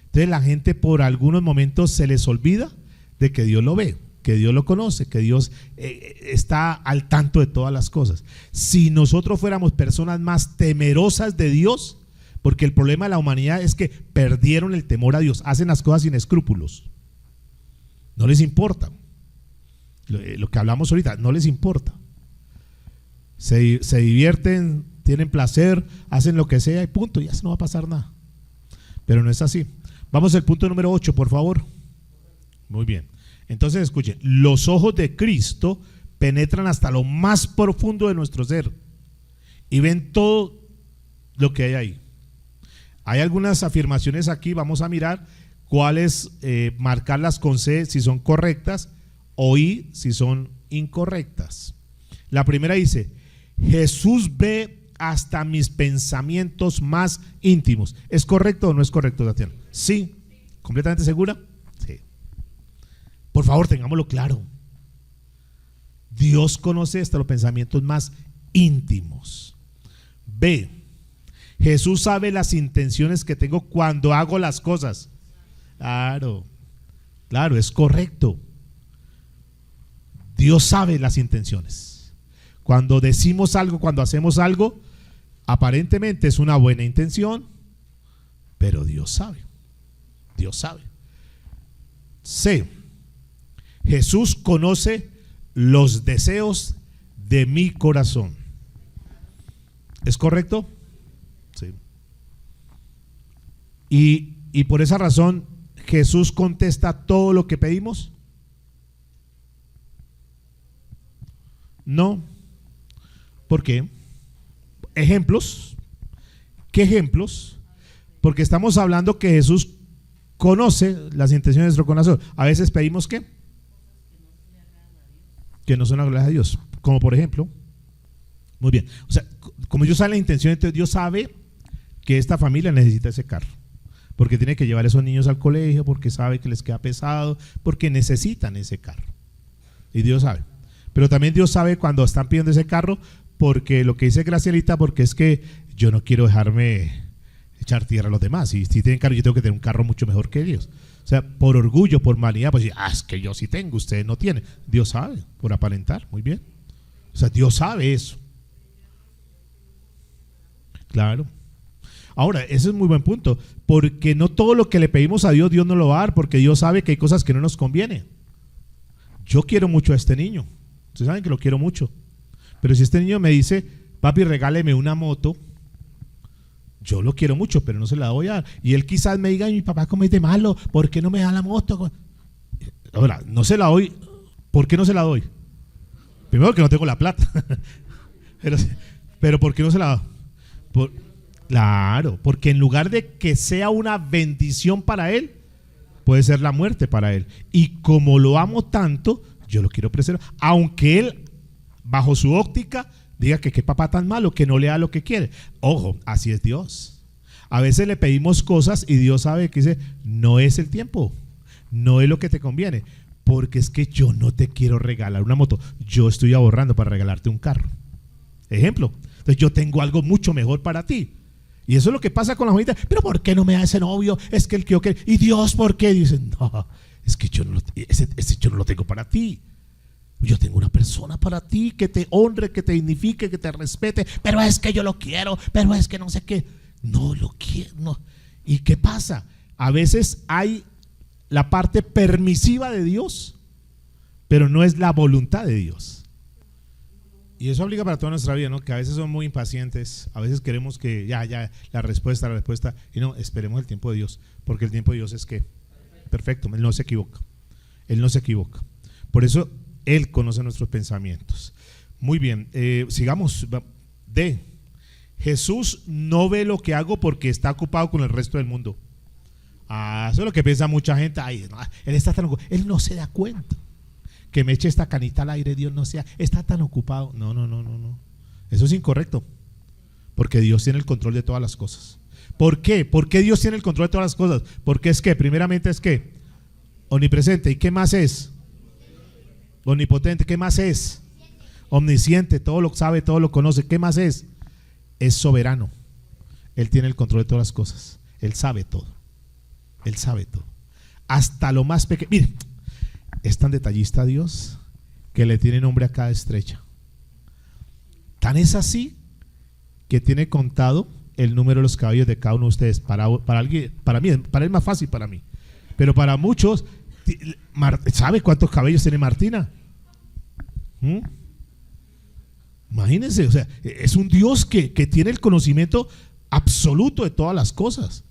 Entonces la gente por algunos momentos se les olvida de que Dios lo ve, que Dios lo conoce, que Dios está al tanto de todas las cosas. Si nosotros fuéramos personas más temerosas de Dios, porque el problema de la humanidad es que perdieron el temor a Dios, hacen las cosas sin escrúpulos, no les importa lo que hablamos ahorita, no les importa, se divierten, tienen placer, hacen lo que sea y punto, ya no va a pasar nada. Pero no es así. Vamos al punto número 8, por favor. Muy bien. Entonces escuchen, los ojos de Cristo penetran hasta lo más profundo de nuestro ser y ven todo lo que hay ahí. Hay algunas afirmaciones aquí, vamos a mirar cuáles, marcarlas con C si son correctas o I si son incorrectas. La primera dice, Jesús ve hasta mis pensamientos más íntimos. ¿Es correcto o no es correcto, Tatiana? Sí. ¿Completamente segura? Sí. Por favor, tengámoslo claro. Dios conoce hasta los pensamientos más íntimos. B. Jesús sabe las intenciones que tengo cuando hago las cosas. Claro, claro, es correcto. Dios sabe las intenciones. Cuando decimos algo, cuando hacemos algo, aparentemente es una buena intención, pero Dios sabe. Dios sabe. C. Jesús conoce los deseos de mi corazón. ¿Es correcto? Sí. Y por esa razón, Jesús contesta todo lo que pedimos. No. ¿Por qué? Ejemplos. ¿Qué ejemplos? Porque estamos hablando que Jesús conoce las intenciones de nuestro corazón. A veces pedimos ¿qué? Que no son agradables a Dios. Como por ejemplo, muy bien, o sea, como Dios sabe la intención, entonces Dios sabe que esta familia necesita ese carro, porque tiene que llevar a esos niños al colegio, porque sabe que les queda pesado, porque necesitan ese carro. Y Dios sabe. Pero también Dios sabe cuando están pidiendo ese carro, porque lo que dice Gracielita, porque es que yo no quiero dejarme echar tierra a los demás. Y si tienen carro, yo tengo que tener un carro mucho mejor que ellos. O sea, por orgullo, por manía, pues es que yo sí tengo, ustedes no tienen. Dios sabe, por aparentar, muy bien. O sea, Dios sabe eso. Claro. Ahora, ese es muy buen punto, porque no todo lo que le pedimos a Dios, Dios nos lo va a dar, porque Dios sabe que hay cosas que no nos conviene. Yo quiero mucho a este niño, ustedes saben que lo quiero mucho, pero si este niño me dice, papi, regáleme una moto, yo lo quiero mucho, pero no se la voy a dar. Y él quizás me diga, mi papá, ¿cómo es de malo? ¿Por qué no me da la moto? Ahora, no se la doy. ¿Por qué no se la doy? Primero que no tengo la plata. pero ¿por qué no se la doy? Claro, porque en lugar de que sea una bendición para él, puede ser la muerte para él. Y como lo amo tanto, yo lo quiero preservar. Aunque él, bajo su óptica, diga que qué papá tan malo, que no le da lo que quiere. Ojo, así es Dios. A veces le pedimos cosas y Dios sabe que dice, no es el tiempo, no es lo que te conviene, porque es que yo no te quiero regalar una moto, yo estoy ahorrando para regalarte un carro. Ejemplo, entonces yo tengo algo mucho mejor para ti. Y eso es lo que pasa con la jovenita. Pero ¿por qué no me da ese novio? Es que el que yo quiero. ¿Y Dios por qué? Dicen, no, es que yo no ese yo no lo tengo para ti. Yo tengo una persona para ti que te honre, que te dignifique, que te respete. Pero es que yo lo quiero, pero es que no sé qué. No lo quiero. No. ¿Y qué pasa? A veces hay la parte permisiva de Dios, pero no es la voluntad de Dios. Y eso aplica para toda nuestra vida, ¿no? Que a veces somos muy impacientes, a veces queremos que ya, la respuesta, y no, esperemos el tiempo de Dios, porque el tiempo de Dios es que perfecto, Él no se equivoca, Él no se equivoca. Por eso Él conoce nuestros pensamientos. Muy bien, sigamos. D. Jesús no ve lo que hago porque está ocupado con el resto del mundo. Eso es lo que piensa mucha gente. Ay, no, Él está tan ocupado, Él no se da cuenta. Que me eche esta canita al aire, Dios no sea, está tan ocupado. No. Eso es incorrecto. Porque Dios tiene el control de todas las cosas. ¿Por qué? ¿Por qué Dios tiene el control de todas las cosas? Porque es que, primeramente es que omnipresente. ¿Y qué más es? Omnipotente. ¿Qué más es? Omnisciente. Todo lo sabe, todo lo conoce. ¿Qué más es? Es soberano. Él tiene el control de todas las cosas. Él sabe todo. Él sabe todo. Hasta lo más pequeño. Mire, Es tan detallista Dios que le tiene nombre a cada estrella. Tan es así que tiene contado el número de los cabellos de cada uno de ustedes. Para alguien, para mí es más fácil para mí. Pero para muchos, ¿sabe cuántos cabellos tiene Martina? Imagínense, o sea, es un Dios que tiene el conocimiento absoluto de todas las cosas.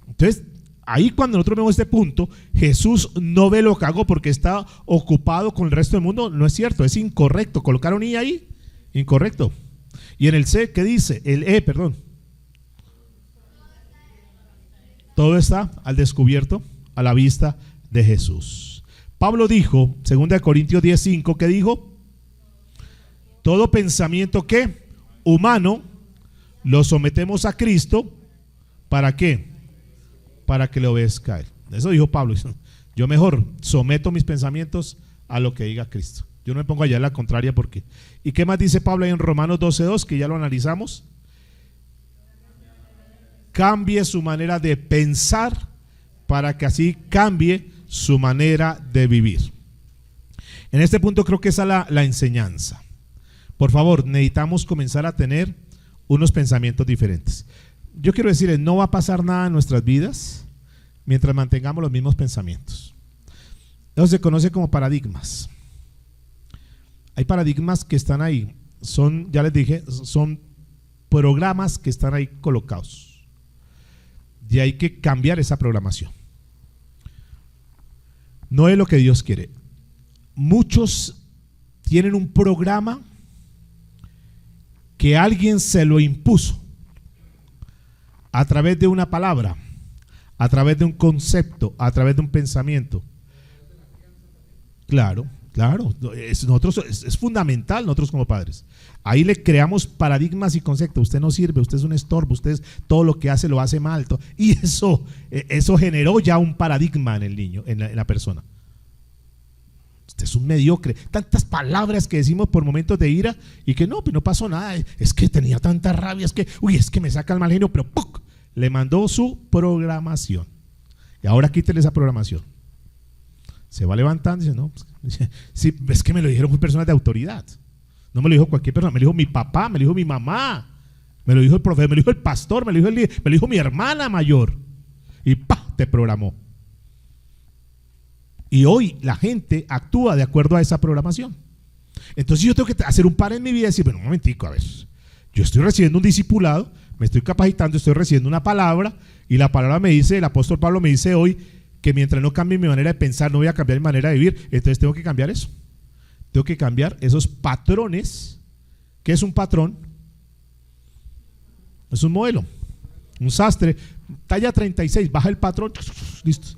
Entonces, ahí cuando nosotros vemos este punto, Jesús no ve lo que hago porque está ocupado con el resto del mundo. No es cierto, es incorrecto. ¿Colocaron I ahí? Incorrecto. Y en el C, ¿qué dice? El E, perdón. Todo está al descubierto, a la vista de Jesús. Pablo dijo, 2 Corintios 10:5, ¿qué dijo? Todo pensamiento que humano lo sometemos a Cristo. ¿Para qué? Para que le obedezca a él. Eso dijo Pablo. Yo mejor someto mis pensamientos a lo que diga Cristo. Yo no me pongo allá en la contraria porque. ¿Y qué más dice Pablo ahí en Romanos 12:2, que ya lo analizamos? Cambie su manera de pensar para que así cambie su manera de vivir. En este punto creo que esa es la enseñanza. Por favor, necesitamos comenzar a tener unos pensamientos diferentes. Yo quiero decirles, no va a pasar nada en nuestras vidas mientras mantengamos los mismos pensamientos. Eso se conoce como paradigmas. Hay paradigmas que están ahí, ya les dije, son programas que están ahí colocados. Y hay que cambiar esa programación. No es lo que Dios quiere. Muchos tienen un programa que alguien se lo impuso a través de una palabra, a través de un concepto, a través de un pensamiento. Claro, es fundamental nosotros como padres. Ahí le creamos paradigmas y conceptos. Usted no sirve, usted es un estorbo, usted todo lo que hace lo hace mal. Y eso generó ya un paradigma en el niño, en la persona. Usted es un mediocre. Tantas palabras que decimos por momentos de ira y que no, pues no pasó nada. Es que tenía tanta rabia, es que me saca el mal genio, pero ¡puc! Le mandó su programación. Y ahora quítele esa programación. Se va levantando y dice, no, sí, es que me lo dijeron personas de autoridad. No me lo dijo cualquier persona, me lo dijo mi papá, me lo dijo mi mamá, me lo dijo el profesor, me lo dijo el pastor, me lo dijo me lo dijo mi hermana mayor. Y ¡pah! Te programó. Y hoy la gente actúa de acuerdo a esa programación. Entonces yo tengo que hacer un par en mi vida y decir, bueno, un momentico, a ver, yo estoy recibiendo un discipulado, me estoy capacitando, estoy recibiendo una palabra, y la palabra me dice, el apóstol Pablo me dice hoy, que mientras no cambie mi manera de pensar, no voy a cambiar mi manera de vivir. Entonces tengo que cambiar eso. Tengo que cambiar esos patrones. ¿Qué es un patrón? Es un modelo, un sastre, talla 36, baja el patrón, listo.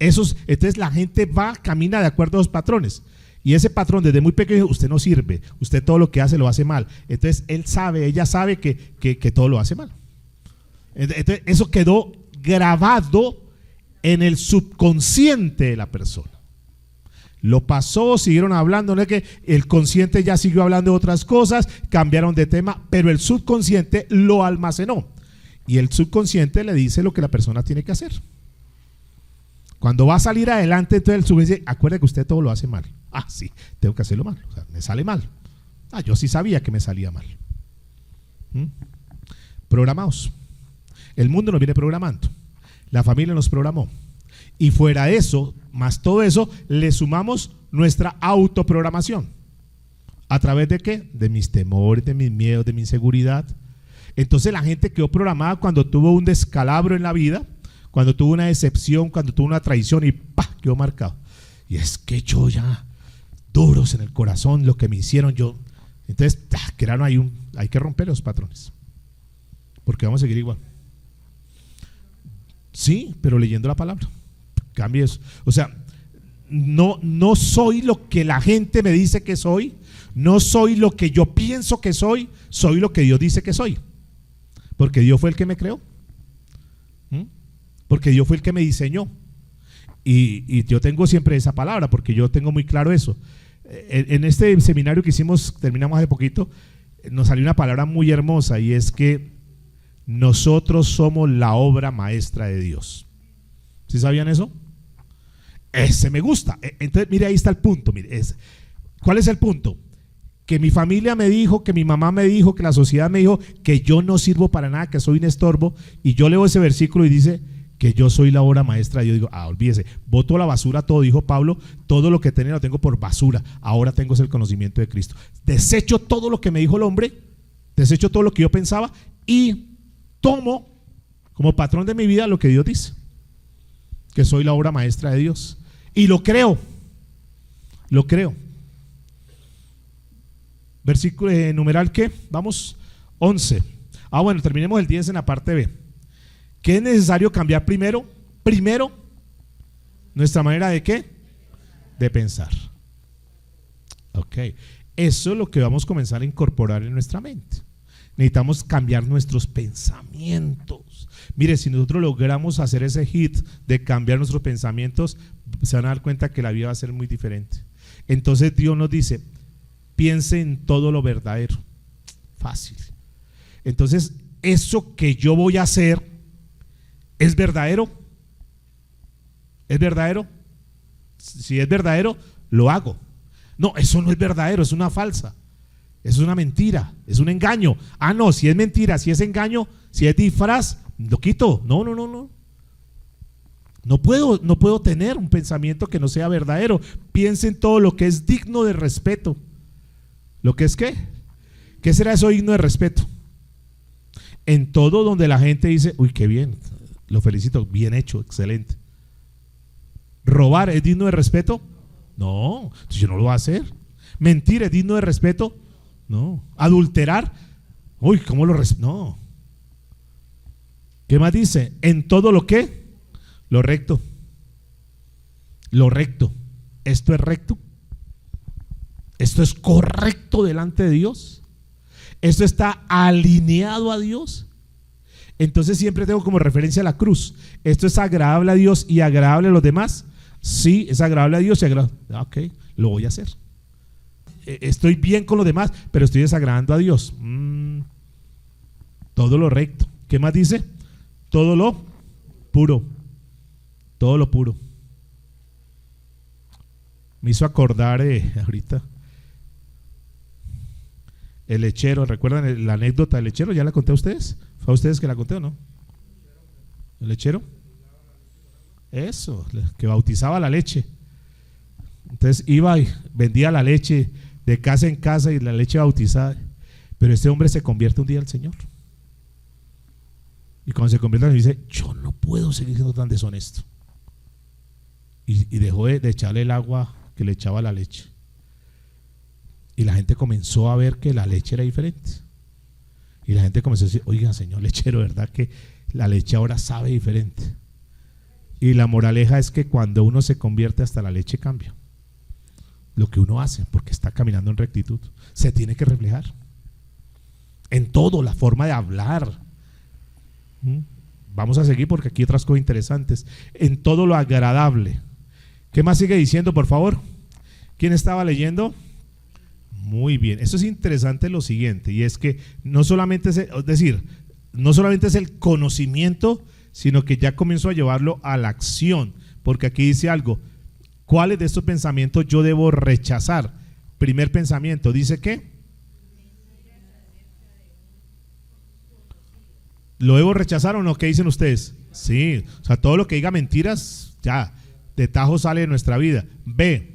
Entonces la gente camina de acuerdo a los patrones. Y ese patrón desde muy pequeño, usted no sirve, usted todo lo que hace lo hace mal. Entonces ella sabe que todo lo hace mal. Entonces eso quedó grabado en el subconsciente de la persona. Lo pasó, siguieron hablando, no es que el consciente ya siguió hablando de otras cosas, cambiaron de tema, pero el subconsciente lo almacenó. Y el subconsciente le dice lo que la persona tiene que hacer. Cuando va a salir adelante, entonces el subconsciente dice, acuerde que usted todo lo hace mal. Ah, sí, tengo que hacerlo mal, o sea, me sale mal. Ah, yo sí sabía que me salía mal. Programados. El mundo nos viene programando. La familia nos programó. Y fuera de eso, más todo eso, le sumamos nuestra autoprogramación. ¿A través de qué? De mis temores, de mis miedos, de mi inseguridad. Entonces la gente quedó programada cuando tuvo un descalabro en la vida, cuando tuvo una decepción, cuando tuvo una traición y ¡pah! Quedó marcado. Y es que yo ya, duros en el corazón, lo que me hicieron yo. Entonces, crearon ahí hay que romper los patrones. Porque vamos a seguir igual. Sí, pero leyendo la palabra. Cambie eso. O sea, no soy lo que la gente me dice que soy, no soy lo que yo pienso que soy lo que Dios dice que soy. Porque Dios fue el que me creó. Porque Dios fue el que me diseñó. Y yo tengo siempre esa palabra, porque yo tengo muy claro eso. En este seminario que terminamos hace poquito, nos salió una palabra muy hermosa, y es que nosotros somos la obra maestra de Dios. ¿Sí sabían eso? ese me gusta. Entonces, mire, ahí está el punto. Mire, ¿cuál es el punto? Que mi familia me dijo, que mi mamá me dijo, que la sociedad me dijo que yo no sirvo para nada, que soy un estorbo, y yo leo ese versículo y dice que yo soy la obra maestra. Yo digo, olvídese, boto a la basura todo, dijo Pablo, todo lo que tenía lo tengo por basura, ahora tengo el conocimiento de Cristo. Desecho todo lo que me dijo el hombre, desecho todo lo que yo pensaba y tomo como patrón de mi vida lo que Dios dice, que soy la obra maestra de Dios, y lo creo. Versículo numeral ¿qué? Vamos, 11. Bueno, terminemos el 10 en la parte B. ¿Qué es necesario cambiar primero? Primero, nuestra manera de ¿qué? De pensar. Ok, eso es lo que vamos a comenzar a incorporar en nuestra mente. Necesitamos cambiar nuestros pensamientos. Mire, si nosotros logramos hacer ese hit de cambiar nuestros pensamientos, se van a dar cuenta que la vida va a ser muy diferente. Entonces Dios nos dice, piense en todo lo verdadero. Fácil. Entonces, eso que yo voy a hacer, ¿es verdadero? ¿Es verdadero? Si es verdadero, lo hago. No, eso no es verdadero, es una falsa. Es una mentira, es un engaño. No, si es mentira, si es engaño, si es disfraz, lo quito. No. No puedo tener un pensamiento que no sea verdadero. Piense en todo lo que es digno de respeto. ¿Lo que es qué? ¿Qué será eso digno de respeto? En todo donde la gente dice, uy, qué bien, lo felicito, bien hecho, excelente. ¿Robar es digno de respeto? No, entonces yo no lo voy a hacer. ¿Mentir es digno de respeto? No. ¿Adulterar? Uy, ¿cómo lo respeto? No. ¿Qué más dice? En todo lo que, lo recto. Lo recto. ¿Esto es recto? ¿Esto es correcto delante de Dios? ¿Esto está alineado a Dios? Entonces siempre tengo como referencia la cruz. ¿Esto es agradable a Dios y agradable a los demás? Sí, es agradable a Dios y agradable. Ok, lo voy a hacer. Estoy bien con los demás, pero estoy desagradando a Dios. Todo lo recto. ¿Qué más dice? Todo lo puro. Todo lo puro. Me hizo acordar ahorita el lechero. ¿Recuerdan la anécdota del lechero? ¿Ya la conté a ustedes? ¿Fue a ustedes que la conté o no? ¿El lechero? Eso, que bautizaba la leche. Entonces iba y vendía la leche de casa en casa y la leche bautizada. Pero este hombre se convierte un día al Señor. Y cuando se convierte, dice: yo no puedo seguir siendo tan deshonesto. Y dejó de echarle el agua que le echaba la leche. Y la gente comenzó a ver que la leche era diferente. Y la gente comenzó a decir: oiga, señor lechero, ¿verdad que la leche ahora sabe diferente? Y la moraleja es que cuando uno se convierte, hasta la leche cambia. Lo que uno hace, porque está caminando en rectitud, se tiene que reflejar en todo, la forma de hablar. Vamos a seguir porque aquí hay otras cosas interesantes. En todo lo agradable. ¿Qué más sigue diciendo, por favor? ¿Quién estaba leyendo? Muy bien, eso es interesante lo siguiente, y es que no solamente no solamente es el conocimiento, sino que ya comenzó a llevarlo a la acción, porque aquí dice algo: ¿cuáles de estos pensamientos yo debo rechazar? Primer pensamiento, dice que ¿lo debo rechazar o no? ¿Qué dicen ustedes? Sí, o sea, todo lo que diga mentiras, ya, de tajo sale de nuestra vida. B,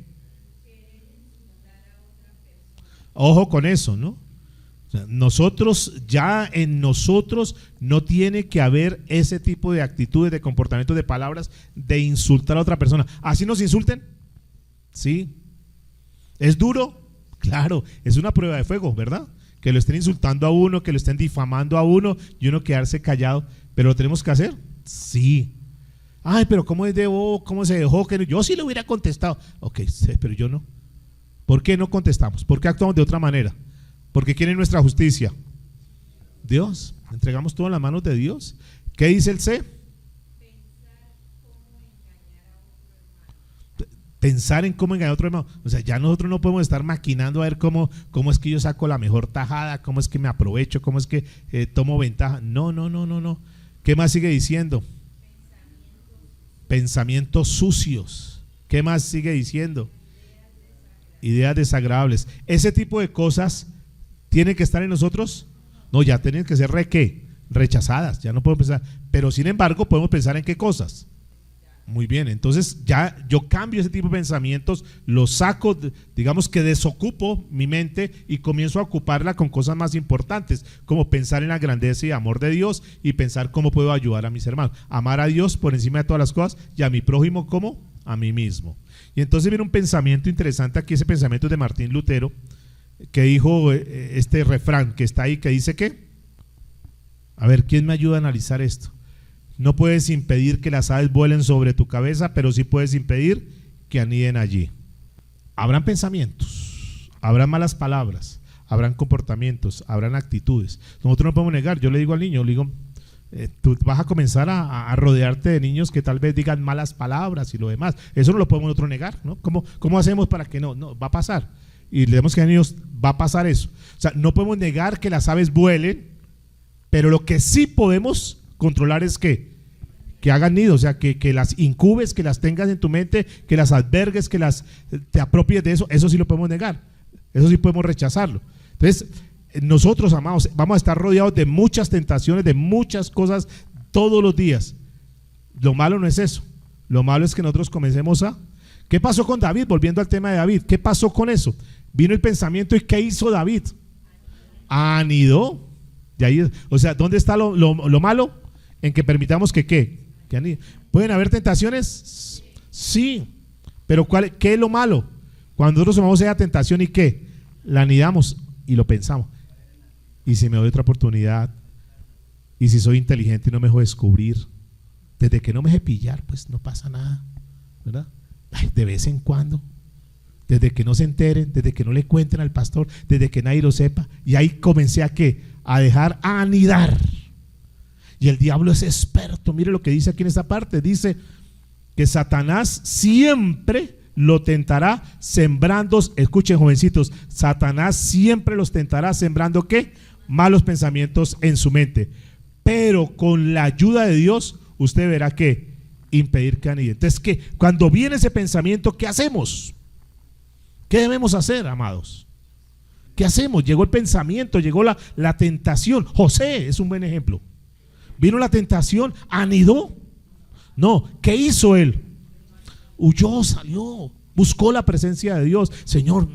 ojo con eso, ¿no? O sea, nosotros, ya en nosotros no tiene que haber ese tipo de actitudes, de comportamientos, de palabras, de insultar a otra persona. ¿Así nos insulten? Sí. ¿Es duro? Claro, es una prueba de fuego, ¿verdad? Que lo estén insultando a uno, que lo estén difamando a uno y uno quedarse callado. ¿Pero lo tenemos que hacer? Sí. Ay, pero ¿cómo se dejó? Que yo sí le hubiera contestado. Ok, sí, pero yo no. ¿Por qué no contestamos? ¿Por qué actuamos de otra manera? ¿Porque quién es nuestra justicia? Dios. Entregamos todo en las manos de Dios. ¿Qué dice el C? Pensar en cómo engañar a otro hermano. O sea, ya nosotros no podemos estar maquinando a ver cómo es que yo saco la mejor tajada, cómo es que me aprovecho, cómo es que tomo ventaja. No. ¿Qué más sigue diciendo? Pensamientos sucios. ¿Qué más sigue diciendo? Ideas desagradables. Ese tipo de cosas tienen que estar en nosotros. No, ya tienen que ser rechazadas. Ya no podemos pensar. Pero sin embargo, podemos pensar en qué cosas. Muy bien, entonces ya yo cambio ese tipo de pensamientos, los saco, digamos que desocupo mi mente y comienzo a ocuparla con cosas más importantes, como pensar en la grandeza y amor de Dios y pensar cómo puedo ayudar a mis hermanos, amar a Dios por encima de todas las cosas y a mi prójimo como a mí mismo. Y entonces viene un pensamiento interesante aquí, ese pensamiento de Martín Lutero, que dijo este refrán que está ahí, que dice que, a ver, ¿quién me ayuda a analizar esto? No puedes impedir que las aves vuelen sobre tu cabeza, pero sí puedes impedir que aniden allí. Habrán pensamientos, habrán malas palabras, habrán comportamientos, habrán actitudes. Nosotros no podemos negar. Yo le digo al niño, le digo, tú vas a comenzar a rodearte de niños que tal vez digan malas palabras y lo demás. Eso no lo podemos nosotros negar, ¿no? ¿Cómo hacemos para que no? No, va a pasar. Y le damos que a niños va a pasar eso. O sea, no podemos negar que las aves vuelen, pero lo que sí podemos controlar es que hagan nido, o sea, que las incubes, que las tengas en tu mente, que las albergues, que te apropies de eso. Eso sí lo podemos negar, eso sí podemos rechazarlo. Entonces, nosotros, amados, vamos a estar rodeados de muchas tentaciones, de muchas cosas todos los días. Lo malo no es eso, lo malo es que nosotros comencemos a… ¿Qué pasó con David? Volviendo al tema de David, ¿qué pasó con eso? Vino el pensamiento y ¿qué hizo David? Anidó. De ahí, o sea, ¿dónde está lo malo? En que permitamos que ¿qué? Que anide. ¿Pueden haber tentaciones? Sí, pero ¿qué es lo malo? Cuando nosotros tomamos esa tentación y ¿qué? La anidamos y lo pensamos. Y si me doy otra oportunidad, y si soy inteligente y no me dejo descubrir, desde que no me deje pillar, pues no pasa nada, ¿verdad? Ay, de vez en cuando, desde que no se enteren, desde que no le cuenten al pastor, desde que nadie lo sepa, y ahí comencé a dejar anidar. Y el diablo es experto. Mire lo que dice aquí en esta parte. Dice que Satanás siempre lo tentará sembrando, escuchen jovencitos, Satanás siempre los tentará sembrando ¿qué? Malos pensamientos en su mente. Pero con la ayuda de Dios, usted verá que impedir que anide. Entonces, que cuando viene ese pensamiento, ¿qué hacemos? ¿Qué debemos hacer, amados? ¿Qué hacemos? Llegó el pensamiento, llegó la tentación. José es un buen ejemplo. Vino la tentación, anidó. No, ¿qué hizo él? Huyó, salió, buscó la presencia de Dios. Señor,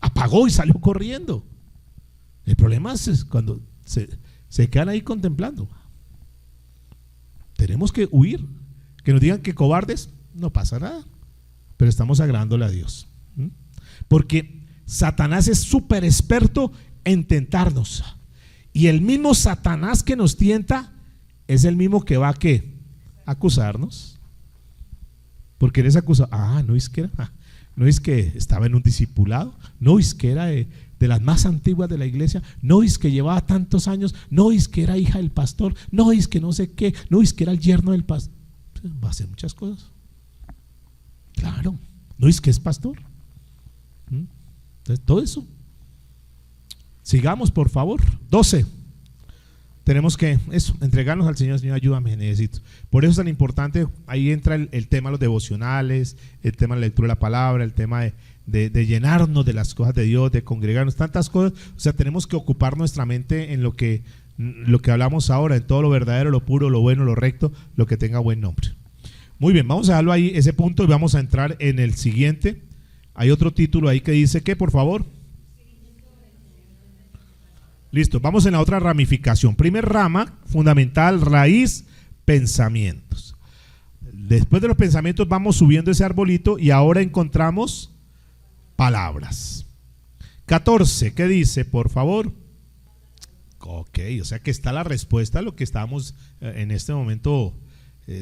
apagó y salió corriendo. El problema es cuando se quedan ahí contemplando. Tenemos que huir. Que nos digan que cobardes, no pasa nada. Pero estamos agradándole a Dios. Porque Satanás es súper experto en tentarnos. Y el mismo Satanás que nos tienta es el mismo que va a ¿qué? Acusarnos. Porque él es acusado. No es que estaba en un discipulado, no es que era de las más antiguas de la iglesia, no es que llevaba tantos años, no es que era hija del pastor, no es que no sé qué, no es que era el yerno del pastor. Va a hacer muchas cosas. Claro, no es que es pastor. Entonces, todo eso. Sigamos, por favor. 12. Tenemos que entregarnos al Señor. Señor, ayúdame, necesito. Por eso es tan importante. Ahí entra el tema de los devocionales, el tema de la lectura de la palabra, el tema de llenarnos de las cosas de Dios, de congregarnos, tantas cosas. O sea, tenemos que ocupar nuestra mente en lo que hablamos ahora, en todo lo verdadero, lo puro, lo bueno, lo recto, lo que tenga buen nombre. Muy bien, vamos a dejarlo ahí, ese punto, y vamos a entrar en el siguiente. Hay otro título ahí que dice ¿qué, por favor? Listo, vamos en la otra ramificación. Primer rama, fundamental, raíz, pensamientos. Después de los pensamientos vamos subiendo ese arbolito y ahora encontramos palabras. 14, ¿qué dice, por favor? Ok, o sea que está la respuesta a lo que estamos en este momento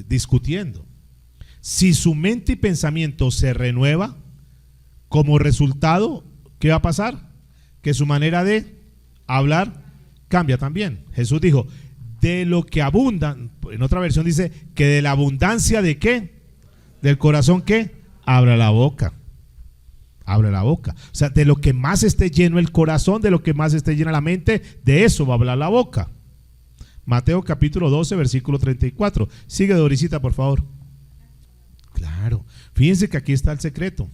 discutiendo. Si su mente y pensamiento se renueva, como resultado, ¿qué va a pasar? Que su manera de hablar cambia también. Jesús dijo, de lo que abunda, en otra versión dice que de la abundancia de ¿qué? Del corazón ¿qué? Abra la boca. Abre la boca. O sea, de lo que más esté lleno el corazón, de lo que más esté llena la mente, de eso va a hablar la boca. Mateo capítulo 12, versículo 34. Sigue, Dorisita, por favor. Claro. Fíjense que aquí está el secreto,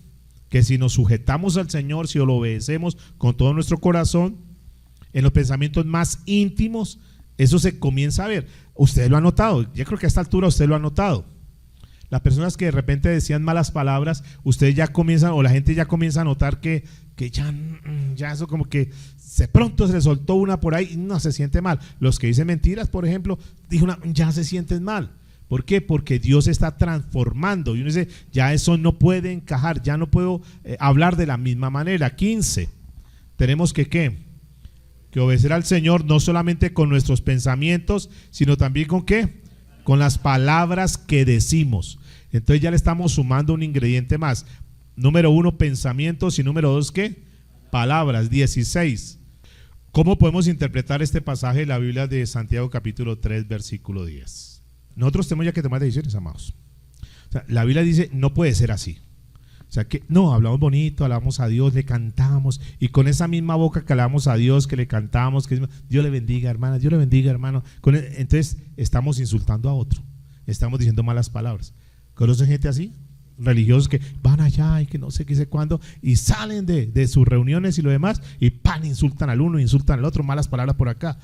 que si nos sujetamos al Señor, si lo obedecemos con todo nuestro corazón, en los pensamientos más íntimos, eso se comienza a ver. Usted lo ha notado, yo creo que a esta altura usted lo ha notado. Las personas que de repente decían malas palabras, ustedes ya comienzan, o la gente ya comienza a notar que ya eso como que pronto se le soltó una por ahí y no se siente mal. Los que dicen mentiras, por ejemplo, dijo ya se sienten mal. ¿Por qué? Porque Dios está transformando y uno dice, ya eso no puede encajar, ya no puedo hablar de la misma manera. 15, tenemos que ¿qué? Que obedecer al Señor no solamente con nuestros pensamientos, sino también con ¿qué? Con las palabras que decimos. Entonces ya le estamos sumando un ingrediente más. Número 1, pensamientos, y número 2, ¿qué? Palabras. 16. ¿Cómo podemos interpretar este pasaje de la Biblia de Santiago capítulo 3, versículo 10? Nosotros tenemos ya que tomar decisiones, amados. O sea, la Biblia dice, no puede ser así. O sea que no, hablamos bonito, alabamos a Dios, le cantamos, y con esa misma boca que alabamos a Dios, que le cantamos, que Dios le bendiga, hermana, Dios le bendiga, hermano. Entonces estamos insultando a otro, estamos diciendo malas palabras. ¿Conocen gente así? Religiosos que van allá y que no sé qué sé cuándo, y salen de sus reuniones y lo demás, y pan, insultan al uno, insultan al otro, malas palabras por acá.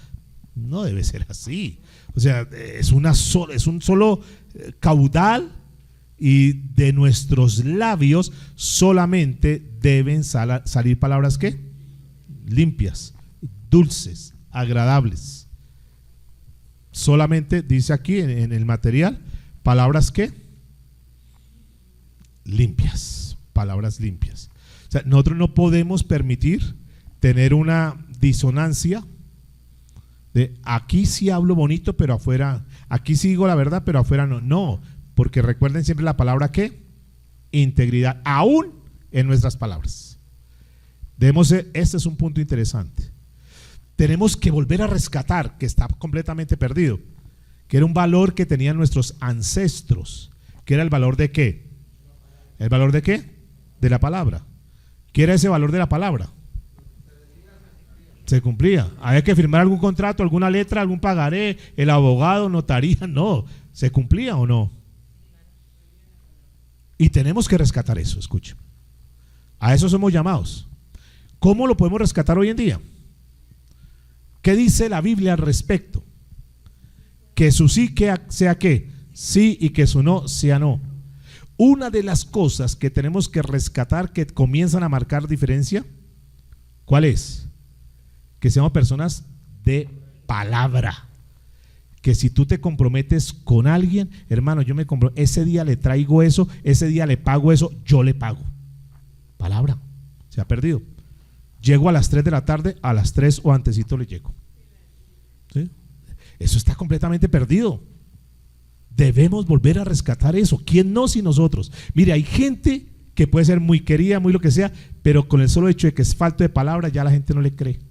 No debe ser así. O sea, es un solo caudal, y de nuestros labios solamente deben salir palabras ¿qué? Limpias, dulces, agradables. Solamente dice aquí en el material, palabras ¿qué? Limpias, palabras limpias. O sea, nosotros no podemos permitir tener una disonancia de aquí sí hablo bonito, pero afuera, aquí sí digo la verdad, pero afuera no. No, porque recuerden siempre la palabra ¿qué? Integridad, aún en nuestras palabras. Este es un punto interesante. Tenemos que volver a rescatar, que está completamente perdido, que era un valor que tenían nuestros ancestros, que era el valor de ¿qué? ¿El valor de qué? De la palabra. ¿Qué era ese valor de la palabra? Se cumplía. Había que firmar algún contrato, alguna letra, algún pagaré, el abogado, notaría, no. ¿Se cumplía o no? Y tenemos que rescatar eso, escuchen. A eso somos llamados. ¿Cómo lo podemos rescatar hoy en día? ¿Qué dice la Biblia al respecto? Que su sí sea qué, sí, y que su no sea no. Una de las cosas que tenemos que rescatar que comienzan a marcar diferencia, ¿cuál es? Que seamos personas de palabra. Que si tú te comprometes con alguien, hermano, yo me comprometo, ese día le traigo eso, ese día le pago eso, yo le pago. Palabra, se ha perdido. Llego a las 3 de la tarde, a las 3 o antesito le llego. ¿Sí? Eso está completamente perdido. Debemos volver a rescatar eso. ¿Quién no si nosotros? Mire, hay gente que puede ser muy querida, muy lo que sea, pero con el solo hecho de que es falta de palabra, ya la gente no le cree.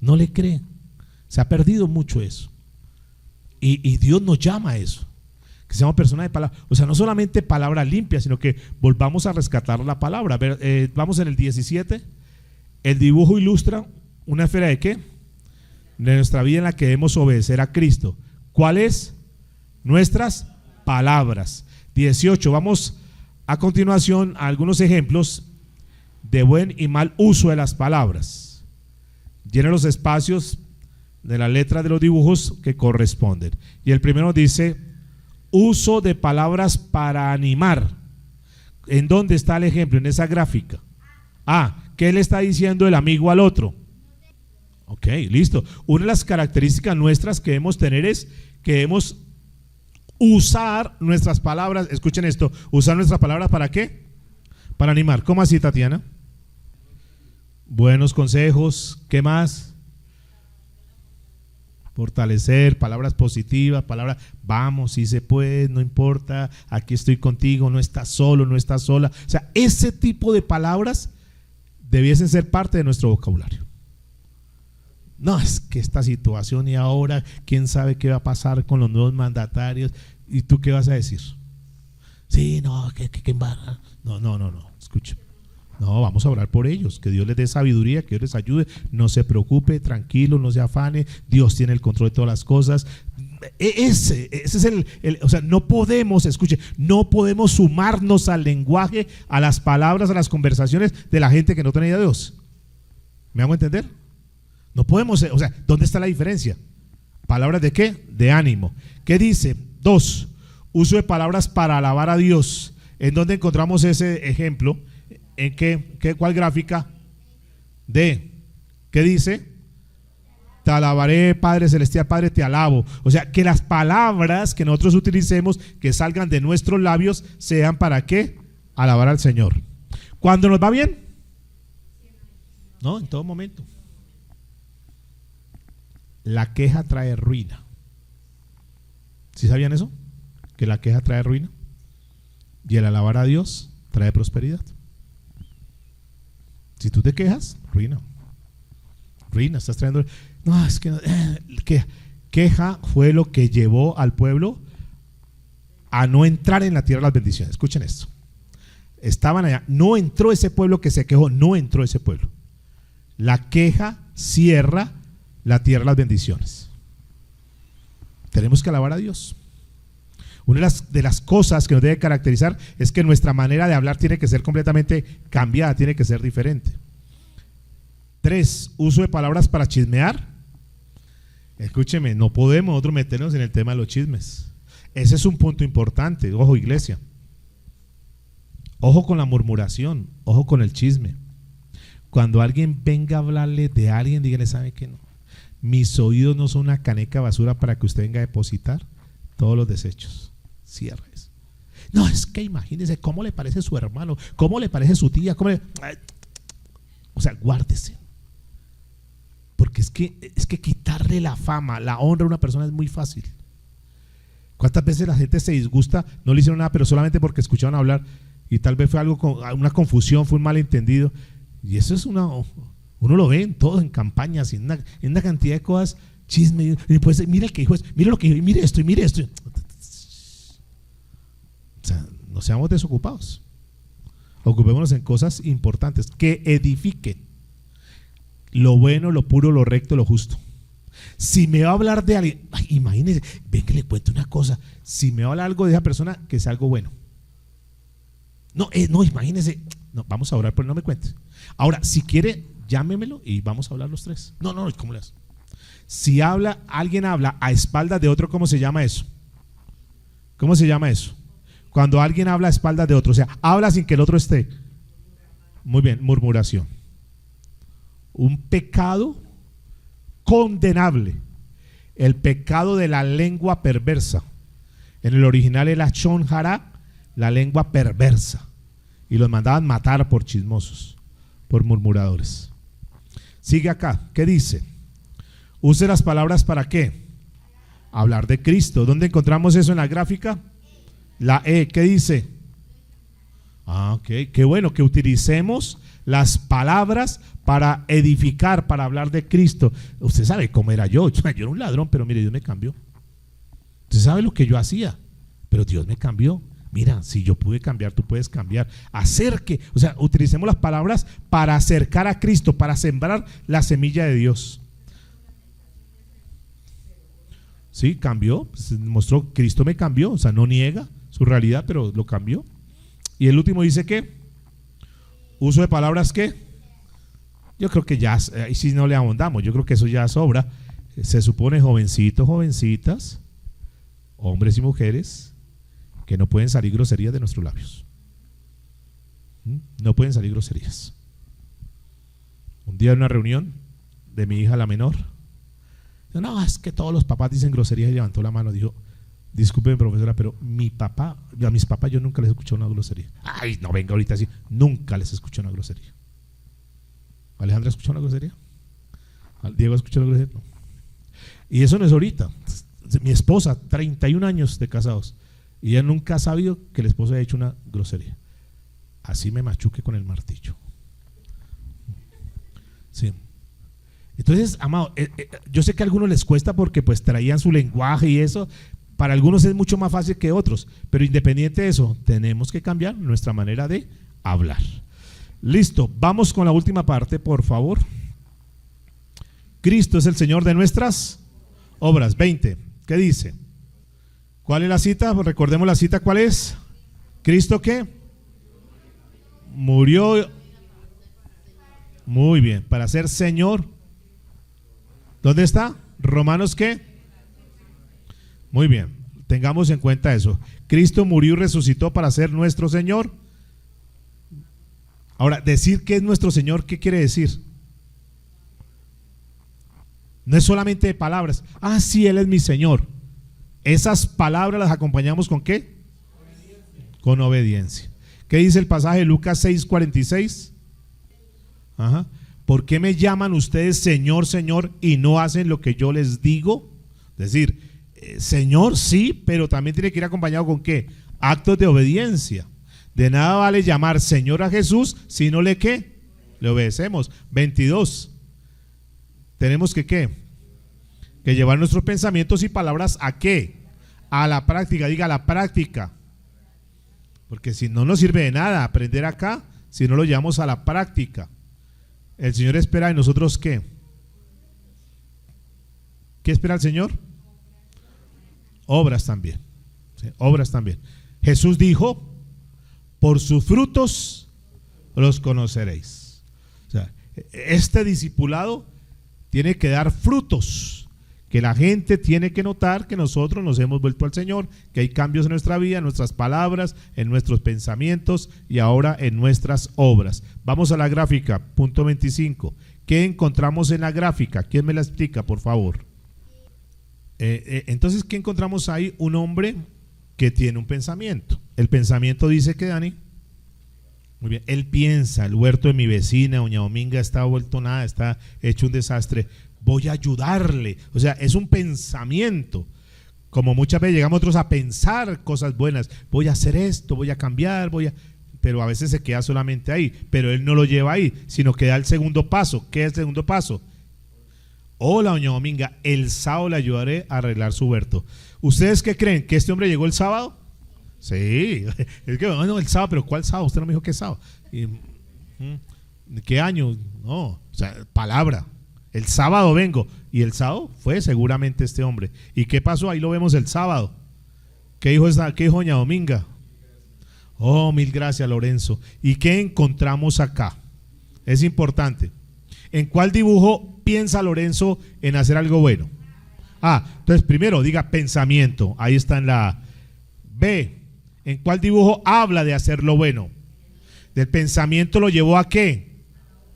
No le cree. Se ha perdido mucho eso. Y Dios nos llama a eso, que seamos personas de palabra. O sea, no solamente palabra limpia, sino que volvamos a rescatar la palabra. A ver, vamos en el 17. El dibujo ilustra una esfera de ¿qué? De nuestra vida en la que debemos obedecer a Cristo. ¿Cuál es? Nuestras palabras. 18. Vamos a continuación a algunos ejemplos de buen y mal uso de las palabras. Llena los espacios de la letra de los dibujos que corresponden. Y el primero dice: uso de palabras para animar. ¿En dónde está el ejemplo? En esa gráfica. ¿Qué le está diciendo el amigo al otro? Ok, listo. Una de las características nuestras que debemos tener es que debemos usar nuestras palabras. Escuchen esto: usar nuestras palabras ¿para qué? Para animar. ¿Cómo así, Tatiana? Buenos consejos. ¿Qué más? Fortalecer, palabras positivas, palabras, vamos, si se puede, no importa, aquí estoy contigo, no estás solo, no estás sola. O sea, ese tipo de palabras debiesen ser parte de nuestro vocabulario. No, es que esta situación y ahora, quién sabe qué va a pasar con los nuevos mandatarios. ¿Y tú qué vas a decir? Sí, no, no, escucha. No, vamos a orar por ellos, que Dios les dé sabiduría, que Dios les ayude, no se preocupe, tranquilo, no se afane, Dios tiene el control de todas las cosas. ese es o sea, no podemos, escuche, no podemos sumarnos al lenguaje, a las palabras, a las conversaciones de la gente que no tiene idea de Dios. ¿Me hago entender? No podemos, o sea, ¿dónde está la diferencia? ¿Palabras de qué? De ánimo. ¿Qué dice? 2. Uso de palabras para alabar a Dios. ¿En dónde encontramos ese ejemplo? ¿En cuál gráfica? ¿Qué dice? Te alabaré, Padre Celestial, Padre, te alabo. O sea, que las palabras que nosotros utilicemos, que salgan de nuestros labios, sean para qué? Alabar al Señor. ¿Cuándo nos va bien? No, en todo momento. La queja trae ruina. ¿Sí sabían eso? Que la queja trae ruina. Y el alabar a Dios trae prosperidad. Si tú te quejas, ruina. Ruina, estás trayendo. No, es que no, queja fue lo que llevó al pueblo a no entrar en la tierra de las bendiciones. Escuchen esto. Estaban allá, no entró ese pueblo que se quejó, no entró ese pueblo. La queja cierra la tierra de las bendiciones. Tenemos que alabar a Dios. Una de las cosas que nos debe caracterizar es que nuestra manera de hablar tiene que ser completamente cambiada, tiene que ser diferente. 3. Uso de palabras para chismear. Escúcheme, no podemos nosotros meternos en el tema de los chismes. Ese es un punto importante. Ojo, iglesia. Ojo con la murmuración, ojo con el chisme. Cuando alguien venga a hablarle de alguien, dígale, ¿sabe qué? No, mis oídos no son una caneca de basura para que usted venga a depositar todos los desechos. Cierra eso. No, es que imagínese cómo le parece su hermano, cómo le parece su tía, o sea, guárdese. Porque es que quitarle la fama, la honra a una persona es muy fácil. ¿Cuántas veces la gente se disgusta? No le hicieron nada, pero solamente porque escucharon hablar y tal vez fue algo, una confusión, fue un malentendido. Y eso es uno lo ve en todo, en campañas, en una cantidad de cosas, chisme. Y pues, mira el que dijo eso, mira lo que dijo, mire esto y mire esto. O sea, no seamos desocupados. Ocupémonos en cosas importantes que edifiquen lo bueno, lo puro, lo recto, lo justo. Si me va a hablar de alguien, imagínense, ven que le cuento una cosa. Si me va a hablar algo de esa persona, que sea algo bueno. No, imagínense. No, vamos a orar, pero no me cuente. Ahora, si quiere, llámemelo y vamos a hablar los tres. No, ¿cómo le haces? Si alguien habla a espaldas de otro, ¿cómo se llama eso? ¿Cómo se llama eso? Cuando alguien habla a espaldas de otro, o sea, habla sin que el otro esté. Muy bien, murmuración. Un pecado condenable. El pecado de la lengua perversa. En el original era Shon Hara, la lengua perversa. Y los mandaban matar por chismosos, por murmuradores. Sigue acá, ¿qué dice? Use las palabras para qué? Hablar de Cristo. ¿Dónde encontramos eso en la gráfica? La E, ¿qué dice? Ok, qué bueno que utilicemos las palabras para edificar, para hablar de Cristo. Usted sabe cómo era yo era un ladrón, pero mire, Dios me cambió. Usted sabe lo que yo hacía, pero Dios me cambió. Mira, si yo pude cambiar, tú puedes cambiar. Utilicemos las palabras para acercar a Cristo, para sembrar la semilla de Dios. Sí, cambió, se mostró, Cristo me cambió, o sea, no niega su realidad, pero lo cambió. Y el último dice que uso de palabras que yo creo que ya, ahí sí no le ahondamos, yo creo que eso ya sobra. Se supone jovencitos, jovencitas, hombres y mujeres, que no pueden salir groserías de nuestros labios. No pueden salir groserías. Un día en una reunión de mi hija la menor, no, es que todos los papás dicen groserías, y levantó la mano y dijo, disculpen profesora, pero a mis papás yo nunca les he escuchado una grosería. Ay, no venga ahorita así, nunca les he escuchado una grosería. ¿Alejandra escuchó una grosería? ¿Diego escuchó una grosería? No. Y eso no es ahorita. Mi esposa, 31 años de casados, y ella nunca ha sabido que el esposo haya hecho una grosería. Así me machuque con el martillo. Sí. Entonces, amado, yo sé que a algunos les cuesta porque pues traían su lenguaje y eso. Para algunos es mucho más fácil que otros, pero independiente de eso, tenemos que cambiar nuestra manera de hablar. Listo, vamos con la última parte, por favor. Cristo es el Señor de nuestras obras. 20. ¿Qué dice? ¿Cuál es la cita? Pues recordemos la cita, ¿cuál es? ¿Cristo qué? Murió. Muy bien, para ser Señor. ¿Dónde está? Romanos ¿qué? Muy bien, tengamos en cuenta eso. Cristo murió y resucitó para ser nuestro Señor. Ahora, decir que es nuestro Señor, ¿qué quiere decir? No es solamente de palabras. Ah, sí, Él es mi Señor. Esas palabras las acompañamos ¿con qué? Con obediencia. ¿Qué dice el pasaje de Lucas 6:46? Ajá. ¿Por qué me llaman ustedes Señor, Señor y no hacen lo que yo les digo? Es decir, Señor sí, pero también tiene que ir acompañado ¿con qué? Actos de obediencia. De nada vale llamar Señor a Jesús si no le ¿qué? Le obedecemos. 22. Tenemos que ¿qué? Que llevar nuestros pensamientos y palabras ¿a qué? A la práctica, diga a la práctica. Porque si no nos sirve de nada aprender acá, si no lo llevamos a la práctica. El Señor espera de nosotros ¿qué? ¿Qué espera el Señor? Obras también, ¿sí? Obras también. Jesús dijo, por sus frutos los conoceréis. O sea, este discipulado tiene que dar frutos, que la gente tiene que notar que nosotros nos hemos vuelto al Señor, que hay cambios en nuestra vida, en nuestras palabras, en nuestros pensamientos y ahora en nuestras obras. Vamos a la gráfica, punto 25. ¿Qué encontramos en la gráfica? ¿Quién me la explica, por favor? Entonces, ¿qué encontramos ahí? Un hombre que tiene un pensamiento. El pensamiento dice que, Dani, muy bien, él piensa, el huerto de mi vecina, doña Dominga, está vuelto nada, está hecho un desastre, voy a ayudarle. O sea, es un pensamiento. Como muchas veces llegamos otros a pensar cosas buenas, voy a hacer esto, voy a cambiar, pero a veces se queda solamente ahí, pero él no lo lleva ahí, sino que da el segundo paso. ¿Qué es el segundo paso? Hola, doña Dominga, el sábado le ayudaré a arreglar su huerto. ¿Ustedes qué creen? ¿Que este hombre llegó el sábado? Sí, es que bueno, el sábado, pero ¿cuál sábado? Usted no me dijo qué sábado. ¿Qué año? No, o sea, palabra. El sábado vengo. Y el sábado fue seguramente este hombre. ¿Y qué pasó? Ahí lo vemos el sábado. ¿Qué dijo doña Dominga? Oh, mil gracias, Lorenzo. ¿Y qué encontramos acá? Es importante. ¿En cuál dibujo piensa Lorenzo en hacer algo bueno? Entonces primero diga pensamiento. Ahí está en la B. ¿En cuál dibujo habla de hacer lo bueno? Del pensamiento lo llevó a ¿qué?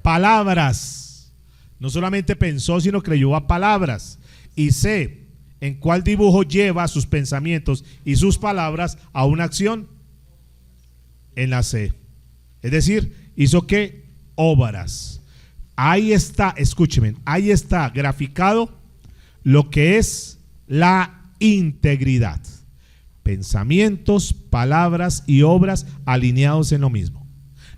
Palabras. No solamente pensó, sino que le llevó a palabras. Y C. ¿En cuál dibujo lleva sus pensamientos y sus palabras a una acción? En la C. Es decir, hizo ¿qué? Obras. Ahí está, escúcheme, ahí está graficado lo que es la integridad. Pensamientos, palabras y obras alineados en lo mismo.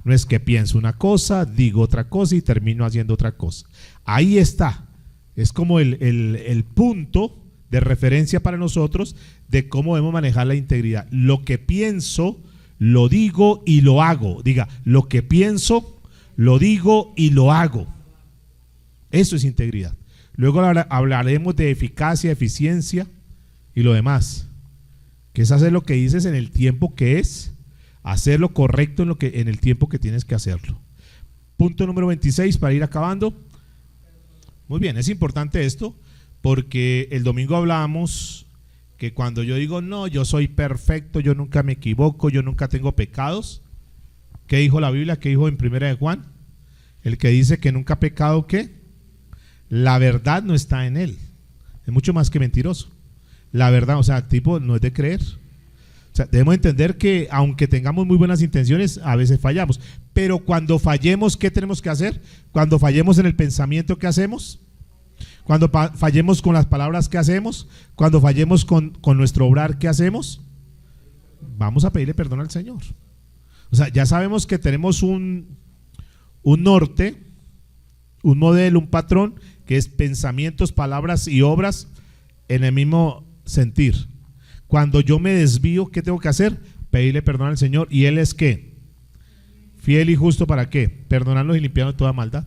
No es que pienso una cosa, digo otra cosa y termino haciendo otra cosa. Ahí está. Es como el punto de referencia para nosotros de cómo debemos manejar la integridad. Lo que pienso, lo digo y lo hago. Diga, lo que pienso, lo digo y lo hago. Eso es integridad. Luego hablaremos de eficacia, eficiencia y lo demás, que es hacer lo que dices en el tiempo que es, hacer lo correcto en el tiempo que tienes que hacerlo. Punto número 26 para ir acabando. Muy bien, es importante esto porque el domingo hablábamos que cuando yo digo no, yo soy perfecto, yo nunca me equivoco, yo nunca tengo pecados. ¿Qué dijo la Biblia? ¿Qué dijo en 1 de Juan? El que dice que nunca ha pecado, ¿qué? La verdad no está en él. Es mucho más que mentiroso. La verdad, o sea, el tipo no es de creer. O sea, debemos entender que aunque tengamos muy buenas intenciones, a veces fallamos. Pero cuando fallemos, ¿qué tenemos que hacer? Cuando fallemos en el pensamiento, ¿qué hacemos? Cuando fallemos con las palabras, ¿qué hacemos? Cuando fallemos con nuestro obrar, ¿qué hacemos? Vamos a pedirle perdón al Señor. O sea, ya sabemos que tenemos un norte, un modelo, un patrón, que es pensamientos, palabras y obras en el mismo sentir. Cuando yo me desvío, ¿qué tengo que hacer? Pedirle perdón al Señor. ¿Y Él es qué? Fiel y justo, ¿para qué? Perdonarnos y limpiarnos de toda maldad.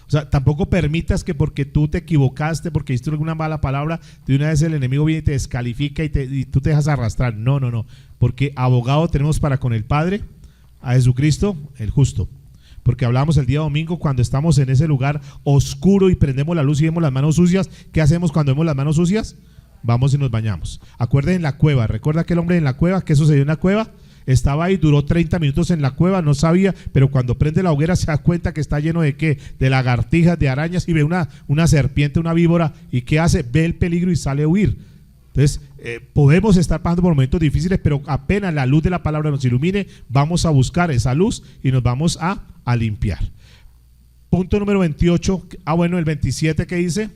O sea, tampoco permitas que porque tú te equivocaste, porque hiciste alguna mala palabra, de una vez el enemigo viene y te descalifica y tú te dejas arrastrar. No, no, no. Porque abogado tenemos para con el Padre, a Jesucristo, el justo. Porque hablábamos el día domingo cuando estamos en ese lugar oscuro y prendemos la luz y vemos las manos sucias. ¿Qué hacemos cuando vemos las manos sucias? Vamos y nos bañamos. Acuérdense en la cueva. ¿Recuerda aquel hombre en la cueva? ¿Qué sucedió en la cueva? Estaba ahí, duró 30 minutos en la cueva, no sabía, pero cuando prende la hoguera se da cuenta que está lleno de ¿qué? De lagartijas, de arañas, y ve una serpiente, una víbora, y ¿qué hace? Ve el peligro y sale a huir. Entonces, podemos estar pasando por momentos difíciles, pero apenas la luz de la palabra nos ilumine, vamos a buscar esa luz y nos vamos a limpiar. Punto número 28, bueno, el 27, ¿qué dice?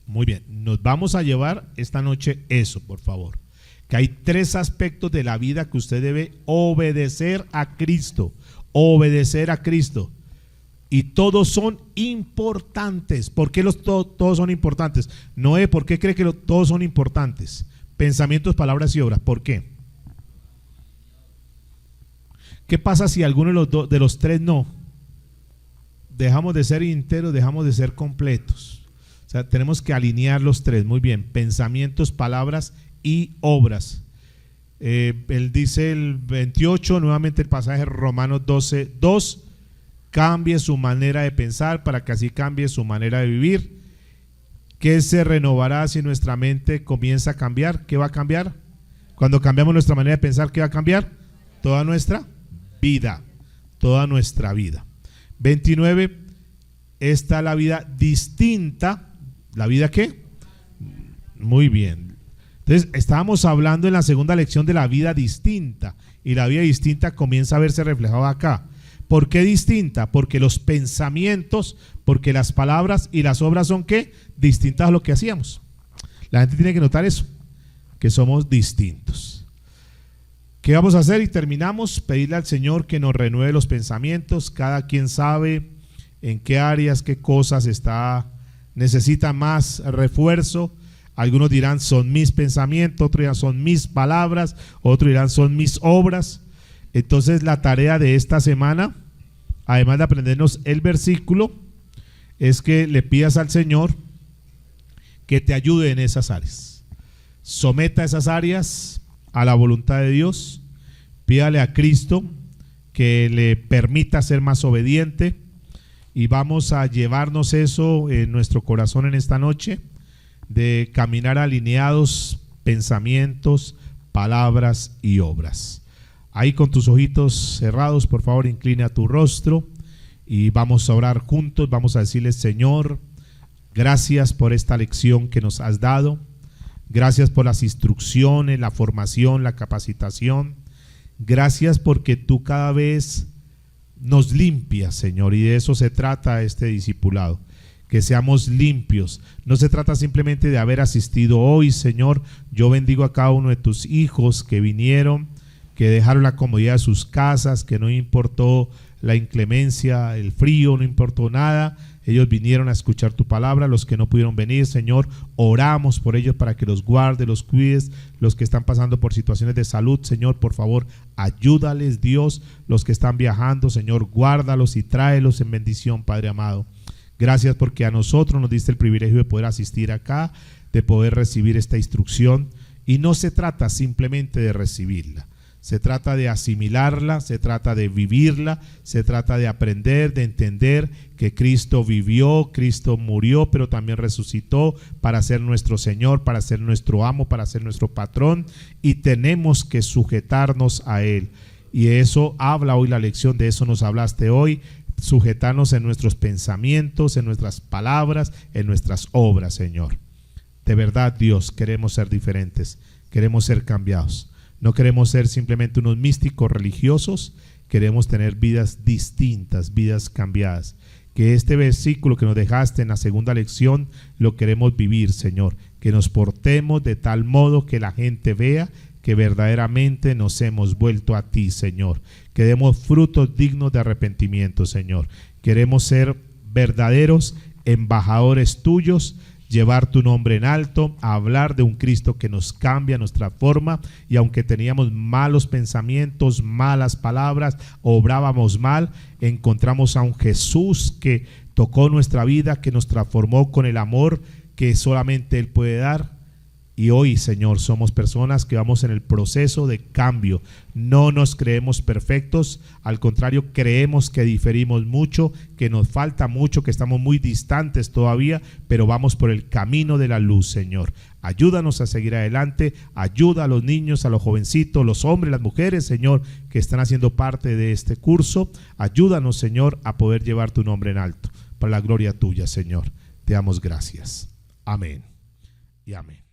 Muy bien, nos vamos a llevar esta noche eso, por favor. Que hay 3 aspectos de la vida que usted debe obedecer a Cristo. Obedecer a Cristo. Y todos son importantes. ¿Por qué todos son importantes? Noé, ¿por qué cree que todos son importantes? Pensamientos, palabras y obras. ¿Por qué? ¿Qué pasa si alguno de los 3 no? Dejamos de ser enteros, dejamos de ser completos. O sea, tenemos que alinear los 3. Muy bien. Pensamientos, palabras y obras. Él dice el 28, nuevamente el pasaje Romanos 12:2, cambie su manera de pensar para que así cambie su manera de vivir. ¿Qué se renovará si nuestra mente comienza a cambiar? ¿Qué va a cambiar? Cuando cambiamos nuestra manera de pensar, ¿qué va a cambiar? Toda nuestra vida, toda nuestra vida. 29, está la vida distinta. ¿La vida qué? Muy bien. Entonces, estábamos hablando en la segunda lección de la vida distinta, y la vida distinta comienza a verse reflejada acá. ¿Por qué distinta? Porque los pensamientos, porque las palabras y las obras son ¿qué? Distintas a lo que hacíamos. La gente tiene que notar eso, que somos distintos. ¿Qué vamos a hacer? Y terminamos, pedirle al Señor que nos renueve los pensamientos. Cada quien sabe en qué áreas, qué cosas necesita más refuerzo. Algunos dirán son mis pensamientos, otros dirán son mis palabras, otros dirán son mis obras. Entonces la tarea de esta semana, además de aprendernos el versículo, es que le pidas al Señor que te ayude en esas áreas. Someta esas áreas a la voluntad de Dios. Pídale a Cristo que le permita ser más obediente, y vamos a llevarnos eso en nuestro corazón en esta noche, de caminar alineados, pensamientos, palabras y obras. Ahí con tus ojitos cerrados, por favor, inclina tu rostro y vamos a orar juntos. Vamos a decirle: Señor, gracias por esta lección que nos has dado. Gracias por las instrucciones, la formación, la capacitación. Gracias porque tú cada vez nos limpias, Señor, y de eso se trata este discipulado. Que seamos limpios. No se trata simplemente de haber asistido hoy, Señor. Yo bendigo a cada uno de tus hijos que vinieron, que dejaron la comodidad de sus casas, que no importó la inclemencia, el frío, no importó nada. Ellos vinieron a escuchar tu palabra. Los que no pudieron venir, Señor, oramos por ellos para que los guardes, los cuides. Los que están pasando por situaciones de salud, Señor, por favor, ayúdales, Dios. Los que están viajando, Señor, guárdalos y tráelos en bendición, Padre amado. Gracias porque a nosotros nos diste el privilegio de poder asistir acá, de poder recibir esta instrucción. Y no se trata simplemente de recibirla, se trata de asimilarla, se trata de vivirla, se trata de aprender, de entender que Cristo vivió, Cristo murió, pero también resucitó para ser nuestro Señor, para ser nuestro amo, para ser nuestro patrón, y tenemos que sujetarnos a Él. Y eso habla hoy la lección, de eso nos hablaste hoy. Sujetarnos en nuestros pensamientos, en nuestras palabras, en nuestras obras, Señor. De verdad, Dios, queremos ser diferentes, queremos ser cambiados. No queremos ser simplemente unos místicos religiosos, queremos tener vidas distintas, vidas cambiadas. Que este versículo que nos dejaste en la segunda lección lo queremos vivir, Señor. Que nos portemos de tal modo que la gente vea que verdaderamente nos hemos vuelto a ti, Señor. Que demos frutos dignos de arrepentimiento, Señor. Queremos ser verdaderos embajadores tuyos, llevar tu nombre en alto, hablar de un Cristo que nos cambia, nos transforma, y aunque teníamos malos pensamientos, malas palabras, obrábamos mal, encontramos a un Jesús que tocó nuestra vida, que nos transformó con el amor que solamente Él puede dar. Y hoy, Señor, somos personas que vamos en el proceso de cambio. No nos creemos perfectos, al contrario, creemos que diferimos mucho, que nos falta mucho, que estamos muy distantes todavía, pero vamos por el camino de la luz, Señor. Ayúdanos a seguir adelante, ayuda a los niños, a los jovencitos, los hombres, las mujeres, Señor, que están haciendo parte de este curso. Ayúdanos, Señor, a poder llevar tu nombre en alto, para la gloria tuya, Señor. Te damos gracias. Amén y amén.